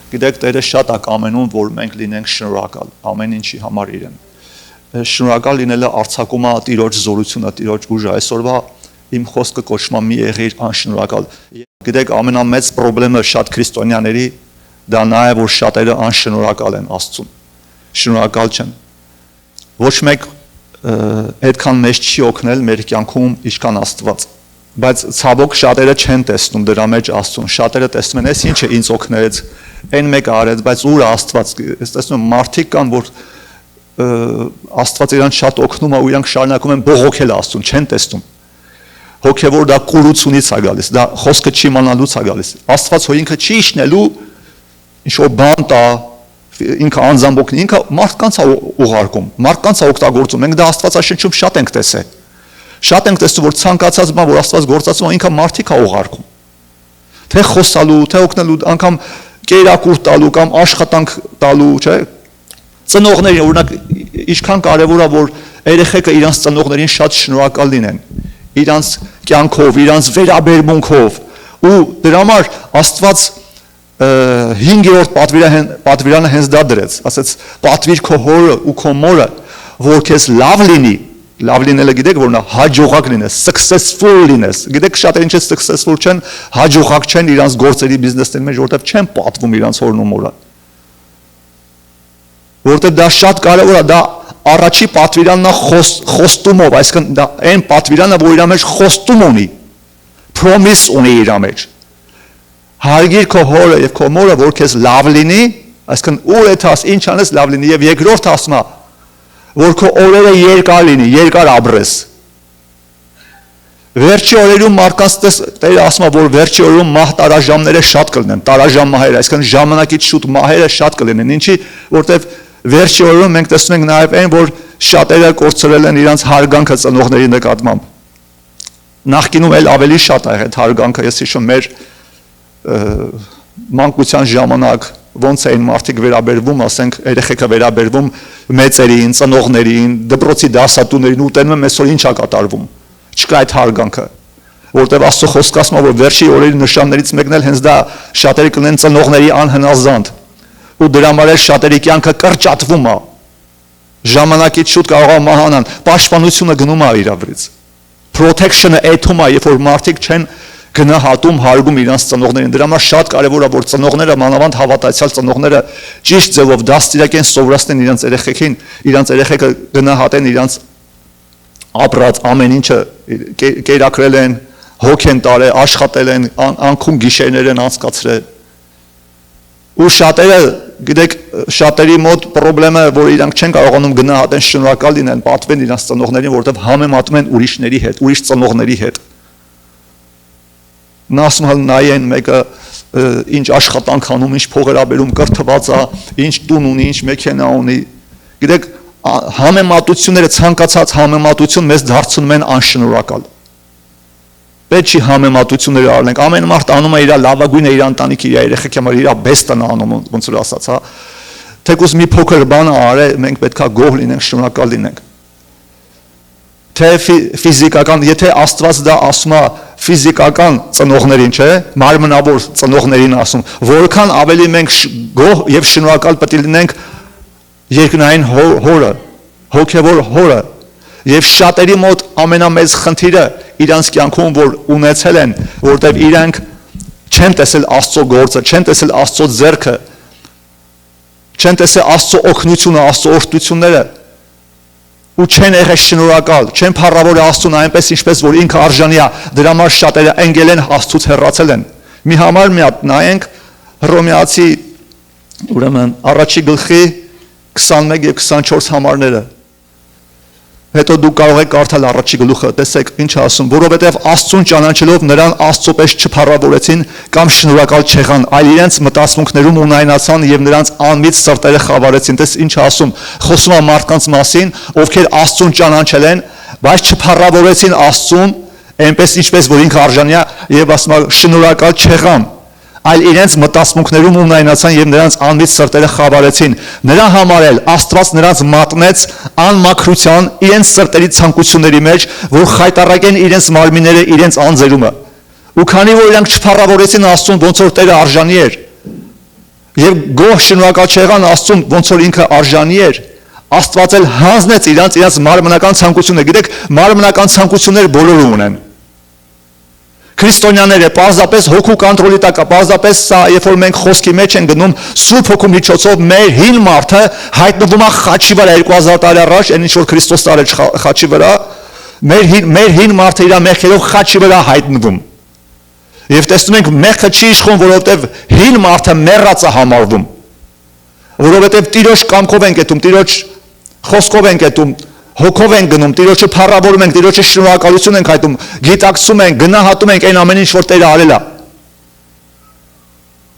Գիտեք, Տերը շատ է կամենում, որ մենք լինենք շնորհակալ ամեն ինչի համար իրեն։ Շնորհակալ լինելը արձակում է Տիրոջ զորությունը, Տիրոջ ուժը։ Այսօրվա իմ խոսքը կոչվում է մի եղիր անշնորհակալ։ Գիտեք, ամենամեծ խնդրումը շատ քրիստոնյաների դա նա է, որ շատերը անշնորհակալ են Աստծուն։ Շնորհակալ չեն։ Ոչ մեկ այդքան մեծ չի օգնել մեր կյանքում, ինչքան Աստված։ Բայց ցավոք շատերը չեն տեսնում դրա մեջ Աստծուն։ Շատերը տեսնում են, այս ինչը ինձ օգնեց, այն մեկը արեց, բայց ուր է Աստված։ Ես տեսնում եմ մարդիկ կան, որ Աստված իրանց շատ օգնում է ու իրանք շարունակում են բողոքել Աստծուն, չեն տեսնում։ Հոգևոր դա կուրությունից է գալիս, դա խոսքը չիմանալուց է գալիս։ Աստված հո ինքը չի իշնելու, ինչ որ բան տա, ինքը անձամբ ինքը մարդկանց է ուղարկում, մարդկանց է օգտագործում։ Մենք դա Աստվածաշնչում շատ ենք տեսել։ Շատ ենք տեսնում, որ ցանկացած բան, որ Աստված գործածում է, ինքը մարդիկ է ուղարկում։ Թե խոսալու, թե օգնելու, անգամ կերակուր տալու կամ աշխատանք տալու, չէ՞։ Ծնողներին, օրինակ, ինչքան կարևոր է, որ երեխեքը իրանց ծնողներին շատ շնորհակալ լինեն, իրանց կյանքով, իրանց վերաբերմունքով, ու դրա համար Աստված 5-րդ պատվիրանը հենց դա դրեց, ասեց պատվիր քո հորը ու քո մորը, որ քեզ լավ լինի, լավ լինելը գիտեք որ նա հաջողակ լինես, successful լինես, գիտեք շատերին չէ successful չեն, հաջողակ չեն իրանց գործերի բիզնեսների մեջ, որտեղ չեն պատվում իրանց հորն ու մորը, որտեղ դա շատ կարևոր է, դա առաջի պատվիրանն է խոստումով, այսինքն դա այն պատվիրանը, որ իր մեջ խոստում ունի, promise ունի իր մեջ։ Հարգիր քո հորը եւ քո մորը, որ քեզ լավ լինի, այսինքն ուր է տաս, ինչ անես լավ լինի եւ երկրորդ ասում է, որ քո օրերը երկար լինի, երկար ապրես։ Վերջի օրերում մարդկանց Տերը ասում է, որ վերջի օրերում մահ տարաժամները շատ կլինեն, տարաժամ մահերը, այսինքն ժամանակից շուտ մահերը շատ կլինեն, ինչի, որտեվ վերջի օրերում մենք տեսնում ենք նաեւ այն, որ շատերը կորցրել են իրանց հարգանքը ծնողների նկատմամբ։ Նախկինում էլ ավելի շատ է այդ հարգանքը, ես հիշում մեր մանկության ժամանակ ոնց էին մարդիկ վերաբերվում, ասենք երեխեքը վերաբերվում մեծերին, ծնողներին, դպրոցի դասատուներին, ուտենում են այսօր ինչ է կատարվում։ Չկա այդ հարգանքը, որտեղ Աստծո խոսքը ասում է, որ վերջի օրերի նշաններից մեկն էլ հենց դա շատերը կլինեն ծնողների անհնազանդ, ու դրա համար էլ շատերի կյանքը կրճատվում է։ Ժամանակից շուտ կարող է մահանան, պաշտպանությունը գնում է իր վրից։ Protection-ը էթում է, երբ որ մարդիկ չեն գնահատում, հարգում իրանց ծնողներին։ Դրա համար շատ կարևոր է, որ ծնողները, մանավանդ հավատացյալ ծնողները ճիշտ ձևով դաստիարակեն, սովորացնեն իրանց երեխեքին, իրանց երեխեքը գնահատեն իրանց ապրած ամեն ինչը, կերակրել են, հոգ են տարել, աշխատել են, անքուն գիշերներ են անցկացրել։ Ու շատերը, գիտեք, շատերի մոտ խնդրեմը, որ իրանք չեն կարողանում գնահատեն, շնորհակալ լինեն, պատվեն իրանց ծնողներին, որովհետև համեմատում են ուրիշների հետ, ուրիշ ծնողների հետ։ Նա ասում է նայեն մեկը ինչ աշխատանք անում, ինչ փողեր աբերում, կրթված է, ինչ տուն ունի, ինչ մեքենա ունի։ Գիտեք, համեմատությունները, ցանկացած համեմատություն մեզ դարձնում են անշնորհակալ։ Պետք չի համեմատություններ արենք։ Ամեն մարդ անում է իր լավագույնը իր ընտանիքի, իր երեխեքի համար, իր բեստն անում, ոնց որ ասած, հա։ Թեկուզ մի փոքր բան արել, մենք պետքա գոհ լինենք, շնորհակալ լինենք։ Թե ֆիզիկական, եթե Աստված դա ասում է ֆիզիկական ծնողներին, չէ, մարմնավոր ծնողներին ասում, որքան ավելի մենք գոհ եւ շնորհակալ պետք է լինենք երկնային հորը, հոգեվոր հորը, եւ շատերի մոտ ամենամեծ խնդիրը իրանց կյանքում որ ունեցել են, որտեղ իրանք չեն տեսել Աստծո գործը, չեն տեսել Աստծո ձեռքը, չեն տեսել Աստծո օգնությունը, Աստծո օրհնությունները, ու չեն եղել շնորհակալ, չեն փառավորել Աստծուն այնպես ինչպես որ ինքը արժանի է, դրա համար շատերը ընկել են, Աստծուց հեռացել են։ Մի համար մի հատ նայենք Հռոմեացի ուրեմն առաջի գլխի 21 եւ 24 համարները։ Հետո դու կարող եք կարդալ առաջի գլուխը, տեսեք ինչ ասում, որովհետև Աստծուն ճանաչելով նրան Աստծոպես չփառավորեցին կամ շնորհակալ չեղան, այլ իրենց մտածմունքներում ունայնացան եւ նրանց անմիջ սրտերը խավարեցին։ Տես ինչ ասում, խոսում է մարդկանց մասին, ովքեր Աստծուն ճանաչել են, բայց չփառավորեցին Աստծուն, այնպես ինչպես որ ինքը արժանի է, եւ ասում է շնորհակալ չեղան, այլ իրենց մտածմունքներում ունայնացան եւ նրանց անմիջ սրտերը խավարեցին։ Նրա համար էլ Աստված նրանց մատնեց անմաքրության իրենց սրտերի ցանկությունների մեջ, որ խայտառակեն իրենց մարմինները իրենց անձերումը։ Ու քանի որ իրանք չփառավորեցին Աստծուն, ոնց որ Տերը արժանի էր, Եվ գոհ շնորհակալ չեղան Աստծուն, ոնց որ ինքը արժանի էր, Աստված էլ հանձնեց իրանց մարմնական ցանկությունները։ Գիտեք, մարմնական ցանկությունները բոլորը ունեն։ Քրիստոնյաները պարզապես հոգու կոնտրոլի տակ է, պարզապես սա, երբ որ մենք խոսքի մեջ ենք գնում, Սուրբ Հոգու միջոցով մեր հին մարդը հայտնվում է խաչի վրա 2000 տարի առաջ, այն ինչ որ Քրիստոս արեց խաչի վրա, մեր հին մարդը իր մեղքերով խաչի վրա հայտնվում։ Եվ տեսնում ենք մեղքը չի իշխում, որովհետև հին մարդը մեռած է համարվում։ Որովհետև Տիրոջ կամքով ենք ետում, Տիրոջ խոսքով ենք ետում, հոգով ենք գնում, Տիրոջը փառավորում ենք, Տիրոջը շնորհակալություն ենք հայտում, գիտակցում ենք, գնահատում ենք այն ամեն ինչ, որ Տերը արել է։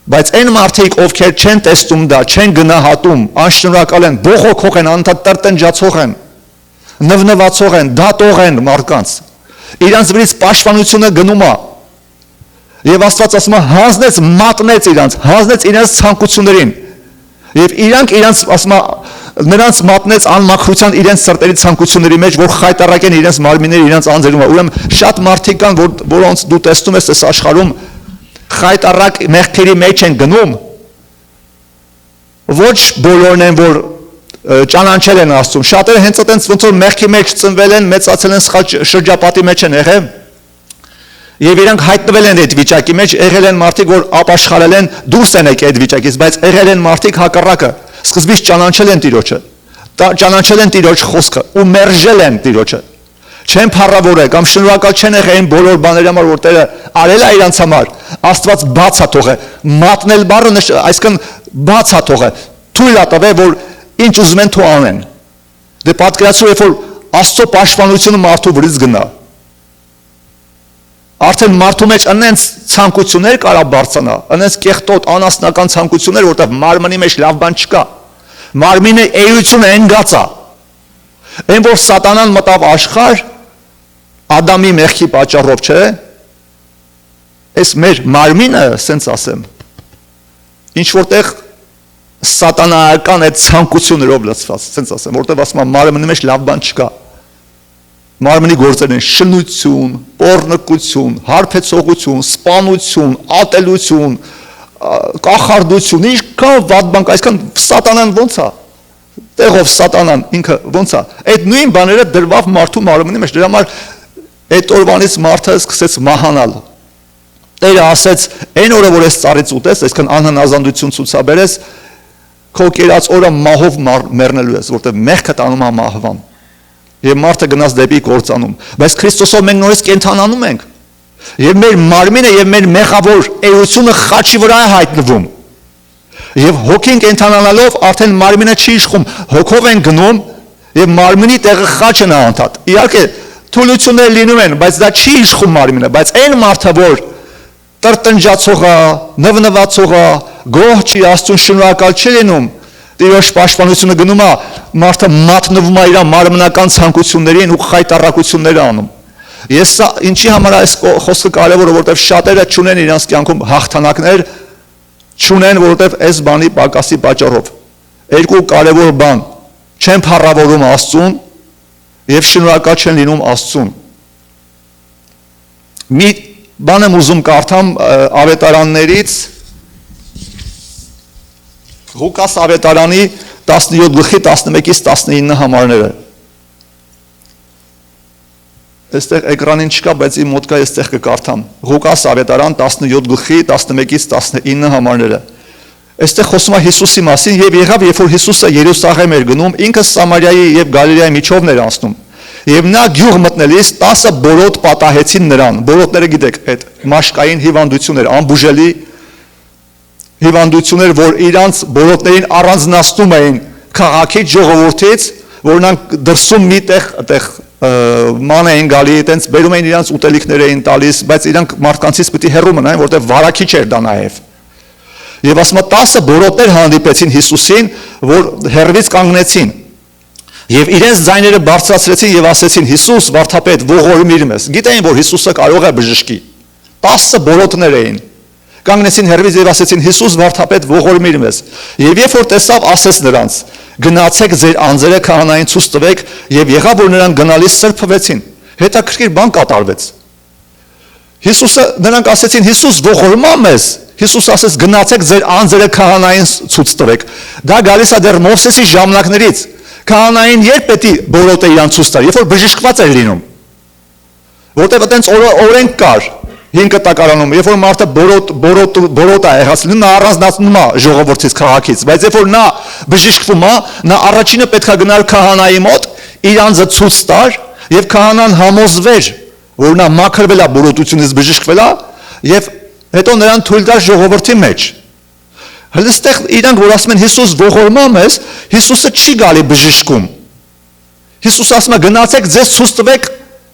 Բայց այն մարդիկ, ովքեր չեն տեսնում դա, չեն գնահատում, անշնորհակալ են, բողոքող են, անընդհատ տրտնջացող են, նվնվացող են, դատող են մարդկանց։ Իրանց վրից պաշտպանությունը գնում է։ Եվ Աստված ասում է, հանձնեց, մատնեց իրենց ցանկություններին։ Եվ իրանք իրենց ասում է, նրանց մատնեց անմաքրության իրենց սրտերի ցանկությունների մեջ, որ խայտառակեն իրենց մարմինները իրենց անձերում։ Ուրեմն շատ մարդիկ կան, որոնց դու տեսնում ես այս աշխարհում խայտառակ մեղքերի մեջ են գնում։ Ոչ բոլորն են, որ ճանաչել են Աստծուն։ Շատերը հենց այդպես ոնց որ մեղքի մեջ ծնվել են, մեծացել են, սխալ շրջապատի մեջ են եղել։ Եվ իրանք հայտնվել են այդ վիճակի մեջ, եղել են մարդիկ, որ ապաշխարել են, դուրս են եկել այդ վիճակից, բայց եղել են մարդիկ հակառակը, սկզբից ճանաչել են Տիրոջը, ճանաչել են Տիրոջ խոսքը ու մերժել են Տիրոջը, չեն փառավորել կամ շնորհակալ չեն եղել այն բոլոր բաների համար, որ Տերը արել է իրանց համար, Աստված բաց է թողել, մատնել բառը, այսինքն բաց է թողել, թույլ է տվել, որ ինչ ուզում են թող անեն։ Դե պատկերացրու, երբ որ Աստծո պաշտպանությունը մարդու վրից գնա, արդեն մարդու մեջ այնց ցանկություններ կարա բարձրանա, այնց կեղտոտ անասնական ցանկություններ, որտեղ մարմնի մեջ լավ բան չկա։ Մարմինը էությունը ընկած է։ Այն որ սատանան մտավ աշխարհ Ադամի մեղքի պատճառով, չէ՞։ Այս մեր մարմինը, ասենց ասեմ, ինչ որտեղ սատանայական այդ ցանկություններով լցված, ասենց ասեմ, որտեղ ասում եմ մարմնի մեջ լավ բան չկա։ Մարմնի գործերն են շնություն, պոռնկություն, հարբեցողություն, սպանություն, ատելություն, կախարդություն, ինչքան վատ բան կա, այսքան սատանան ոնց է, տեղով սատանան ինքը ոնց է, այդ նույն բաները դրվավ մարդու մարմնի մեջ, դրա համար այդ օրվանից մարդը սկսեց մահանալ։ Տերը ասեց, այն օրը, որ ես ծառից ուտես, այսքան անհնազանդություն ցուցաբերես, քո կերած օրը մահով մեռնելու ես, որտեղ մեղքը տանում է մահվան։ Եվ մարդը գնաց դեպի կործանում, բայց Քրիստոսով մենք նորից կենթանանում ենք, եւ մեր մարմինը եւ մեր մեղավոր էությունը խաչի վրա է հայտնվում, եւ հոգին կենթանալով արդեն մարմինը չի իշխում, հոգով են գնում եւ մարմինի տեղը խաչն է անդադ։ Իհարկե թուլություններ լինում են, բայց դա չի իշխում մարմինը, բայց այն մարդը, որ տրտնջացող է, նվնվացող է, գոհ չի, Աստծուն շնորհակալ չի լինում, Տիրոջ պաշտպանությունը գնում է, մարդը մատնվում է իր մարմնական ցանկություններին ու խայտառակությունները անում։ Ես սա ինչի համար այս խոսքը կարևոր է, որովհետև շատերը չունեն իրենց կյանքում հաղթանակներ, չունեն, որովհետև այս բանի պակասի պատճառով։ Երկու կարևոր բան, չեն փառավորում Աստծուն եւ շնորհակալ չեն լինում Աստծուն։ Մի բան եմ ուզում կարդամ ավետարաններից Ղուկաս ավետարանի 17 գլխի 11-ից 19 համարները։ Այստեղ էկրանին չկա, բայց իմ մոտ կա, այստեղ կկարդամ։ Ղուկաս ավետարան 17 գլխի 11-ից 19 համարները։ Այստեղ խոսում է Հիսուսի մասին եւ եղավ, երբ որ Հիսուսը Երուսաղեմ էր գնում, ինքը Սամարիայի եւ Գալիլեայի միջովն էր անցնում։ Եվ նա գյուղ մտնելիս 10 բորոտ պատահեցին նրան։ Բորոտները գիտեք, այդ մաշկային հիվանդություններ, անբուժելի հիվանդություններ, որ իրանց բորոտներին առանձնացնում էին քաղաքից, ժողովրդից, որ նրանք դրսում մի տեղ ման էին գալի, այտենց բերում էին իրանց ուտելիքներ էին տալիս, բայց իրանք մարդկանցից պիտի հեռու մնային, որտեղ վարակիչ էր դա նաև։ Եվ ասում է 10 բորոտներ հանդիպեցին Հիսուսին, որ հեռվից կանգնեցին։ Եվ իրենց ձայները բարձրացրեցին եւ ասեցին. Հիսուս, վարդապետ, ողորմիր մեզ։ Գիտեին, որ Հիսուսը կարող է բժշկի։ 10 բորոտներ էին։ Կանգնեցին հեռվից եւ ասեցին. Հիսուս, վարդապետ, ողորմիր մեզ։ Եվ երբ որ տեսավ, ասեց նրանց. Գնացեք ձեր անձերը քահանային ցույց տվեք, եւ եղավ, որ նրանք գնալիս սրբվեցին։ Հետաքրքիր բան կատարվեց։ Հիսուսը նրանք ասեցին Հիսուս ողորմում է մեզ։ Հիսուս ասեց գնացեք ձեր անձերը քահանային ցույց տվեք։ Դա գալիս է դեռ Մովսեսի ժամանակներից։ Քահանային երբ պետք է բոլոտը իրան ցույց տար, երբ որ բժշկված էր լինում։ Որտեղ այտենց օրենք կար 5 տակարանում, երբ որ մարդը բոլոտ է եղած լինում, նա առանձնացնում է ժողովրդից քաղաքից, բայց երբ որ նա բժշկվում է, նա առաջինը պետք է գնար քահանայի մոտ, իր անձը ցույց տար եւ քահանան համոզվեր, որ նա մաքրվել է բոլոտությունից բժշկվել է եւ հետո նրան թույլ տար ժողովրդի մեջ։ Հələ այստեղ իրանք որ ասում են Հիսուս ողորմում է մեզ, Հիսուսը չի գալի բժշկում։ Հիսուս ասում է գնացեք ձեզ ցույց տվեք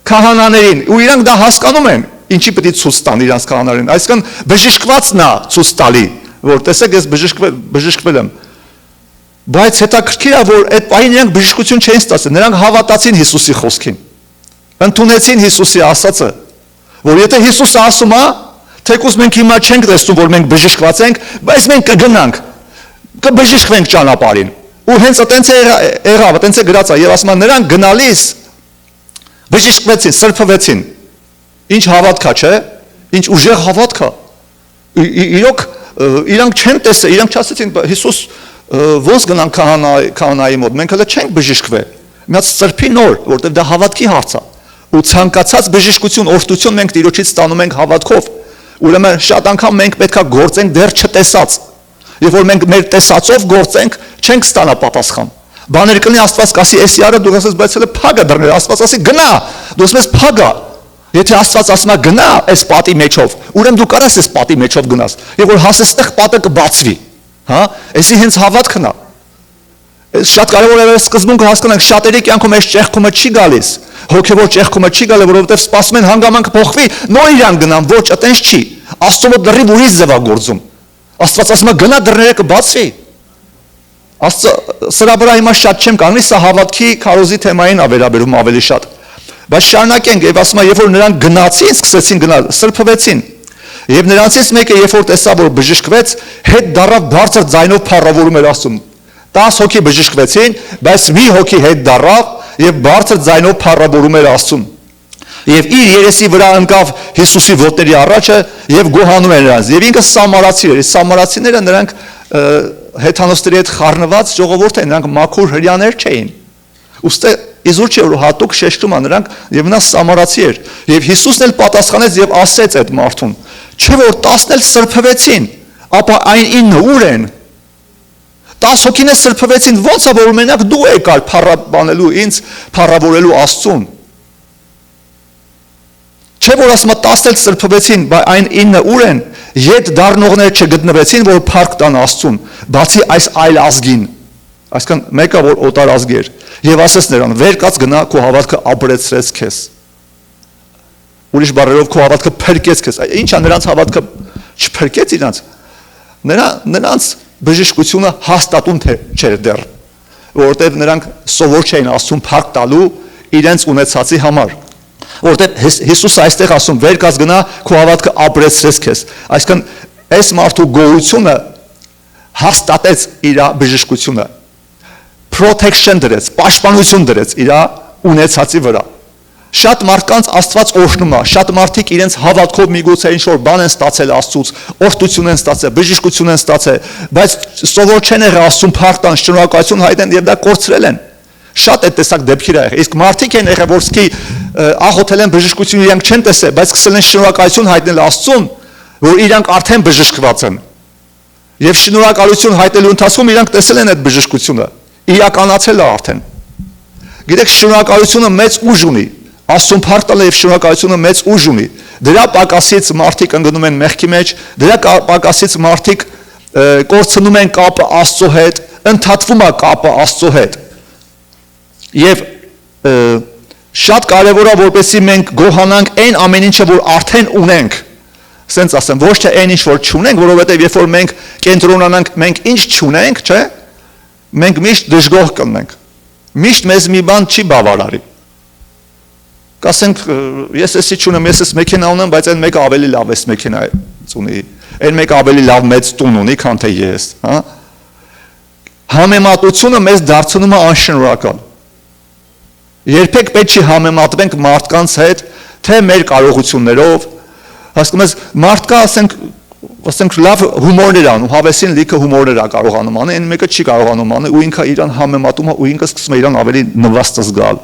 քահանաներին, ու իրանք դա հասկանում են, ինչի պետք է ցույց տան իրանք քահանաներին, այսինքն բժշկվածն է ցույց տալի, որ տեսեք ես բժշկվել եմ։ Բայց հետաքրքիր է, որ այդ պահին իրանք բժշկություն չէին ստացել, նրանք հավատացին Հիսուսի խոսքին։ Ընդունեցին Հիսուսի ասածը, որ եթե Հիսուսը ասում է, թեկուզ մենք հիմա չենք տեսնում, որ մենք բժշկված ենք, բայց մենք կգնանք, կբժշկվենք ճանապարհին։ Ու հենց այտենց է եղավ, այտենց է գրած է, եւ ասում են նրանք գնալիս բժշկվեցին, սրբվեցին։ Ինչ հավատք է, չէ՞։ Ինչ ուժեղ հավատք է։ Իրոք իրանք չեն տեսել, իրանք չասեցին Հիսուս ոնց գնանք քահանայի մոտ, մենք հələ չենք բժշկվել։ Մի հատ սրբի նոր, որտեղ դա հավատքի հարց է։ Ու ցանկացած բժշկություն, օրհնություն մենք Տիրոջից ստանում ենք հավատքով։ Ուրեմն շատ անգամ մենք պետքա գործենք դեռ չտեսած։ Երբ որ մենք մեր տեսածով գործենք, չենք ստանա պատասխան։ Բաներ կլինի Աստված կասի, «Էս յարը դու ասես, բայց հələ փագ է դռները», Աստված ասի, «Գնա»։ Դու ասես փագ է։ Եթե Աստված ասում է գնա այս պատի մեջով, ուրեմն դու կարաս այս պատի մեջով գնաս։ Եվ որ հասես այդտեղ պատը կբացվի, հա։ Էսի հենց հավատքն է։ Շատ կարևոր է սկզբունքը հասկանանք, շատերի կյանքում այս ճեղքումը չի գալիս։ Հոգևոր ճեղքումը չի գալի, որովհետև սպասում են հանգամանքը փոխվի, նոր իրան գնան, ոչ այտենց չի։ Աստծո դռի ուրիշ ձև է գործում։ Աստված ասում է գնա դռները կբացվի։ Սրա վրա հիմա շատ չեմ կանգնի, սա հավատքի քարոզի թեմային է վերաբերում ավելի շատ։ Բայց շարունակենք, եւ ասում է, երբ որ նրանք գնացին, սկսեցին գնալ, սրբվեցին։ Եվ նրանցից մեկը, երբ որ տեսավ, որ բժշկվեց, հետ դառավ բարձր ձայնով փառավորում էր Աստծուն։ 10 հոգի բժշկվեցին, բայց մի հոգի հետ դառավ եւ բարձր ձայնով փառավորում էր Աստծուն։ Եվ իր երեսի վրա ընկավ Հիսուսի ոտների առաջը եւ գոհանում էր նրանց։ Եվ ինքը սամարացի էր։ Սամարացիները նրանք հեթանոստերի հետ խառնված ժողովուրդ են, նրանք մաքուր հрьяաներ չէին։ Ուստի իզուր չէ որ հատուկ շեշտում է նրանք եւ նա սամարացի էր։ Եվ Հիսուսն էլ պատասխանեց եւ ասեց այդ մարդուն. չէ որ 10-ն էլ սրբվեցին, ապա այն 9 ուր են։ 10 հոգին է սրբվեցին, ո՞նց է որ մենակ դու եկար փառաբանելու ինձ, փառավորելու Աստծուն։ Չէ որ ասում է 10 էլ սրբվեցին, բայց այն 9 ուր են, ետ դառնողներ չգտնվեցին, որ փառք տան Աստծուն, բացի այս այլ ազգին։ Այսինքն մեկը որ օտար ազգ էր, եւ ասեց նրան. «Վեր կաց գնա, քո հավատքը ապրեցրեց քեզ»։ Ուրիշ բառերով քո հավատքը փրկեց քեզ։ Ինչա նրանց հավատքը չփրկեց իրանց։ Նրանց բժշկությունը հաստատուն չէր դեռ, որովհետև նրանք սովոր չէին Աստծուն փառք տալու իրենց ունեցածի համար։ Որովհետև Հիսուսը այստեղ ասում, «Վեր կաց գնա, քո հավատքը ապրեցրեց քեզ»։ Այսինքն այս մարդու գոհությունը հաստատեց իր բժշկությունը, protection դրեց, պաշտպանություն դրեց իր ունեցածի վրա։ Շատ մարդկանց Աստված օրհնում է, շատ մարդիկ իրենց հավատքով միգուցե ինչ-որ բան են ստացել Աստծուց, օրհնություն են ստացել, բժշկություն են ստացել, բայց սովոր չեն եղել Աստծուն փառք տան, շնորհակալություն հայտնեն եւ դա կորցրել են։ Շատ այդ տեսակ դեպքեր ա եղել։ Իսկ մարդիկ են եղել, որ սկի աղոթել են բժշկություն, իրանք չեն տեսել, բայց սկսել են շնորհակալություն հայտնել Աստծուն, որ իրանք արդեն բժշկված են։ Եվ շնորհակալություն հայտնելու ընթացքում իրանք տեսել են այդ բժշկությունը, իրականացել է արդեն։ Գիտեք, շնորհակալությունը մեծ ուժ ունի։ Աստծուն փառք տալը եւ շնորհակալությունը մեծ ուժ ունի։ Դրա պակասից մարդիկ ընկնում են մեղքի մեջ, դրա պակասից մարդիկ կորցնում են կապը Աստծո հետ, ընդհատվում է կապը Աստծո հետ։ Եվ շատ կարևոր է որպեսզի մենք գոհանանք այն ամեն ինչը որ արդեն ունենք։ Սենց ասեմ, ոչ թե այն ինչ որ չունենք, որովհետեւ երբ որ մենք կենտրոնանանք, մենք ինչ չունենք, չէ՞, մենք միշտ դժգոհ կլինենք։ Միշտ մեզ մի բան չի բավարարի։ Կասենք, ես էսի չունեմ, ես էս մեքենա ունեմ, բայց այն մեկը ավելի լավ էս մեքենա ունի, այն մեկը ավելի լավ մեծ տուն ունի, քան թե ես, հա։ Համեմատությունը մեզ դարձնում է անշնորհակալ։ Երբեք պետք չի համեմատվենք մարդկանց հետ, թե մեր կարողություններով, Հասկանում ես, մարդ կա, ասենք լավ հումորներ անում, հավեսին լիքը հումորներ ա կարողանում անել, այն մեկը չի կարողանում անել, ու ինքը իրան համեմատում է, ու ինքը սկսում է իրան ավելի նվաստ զգալ,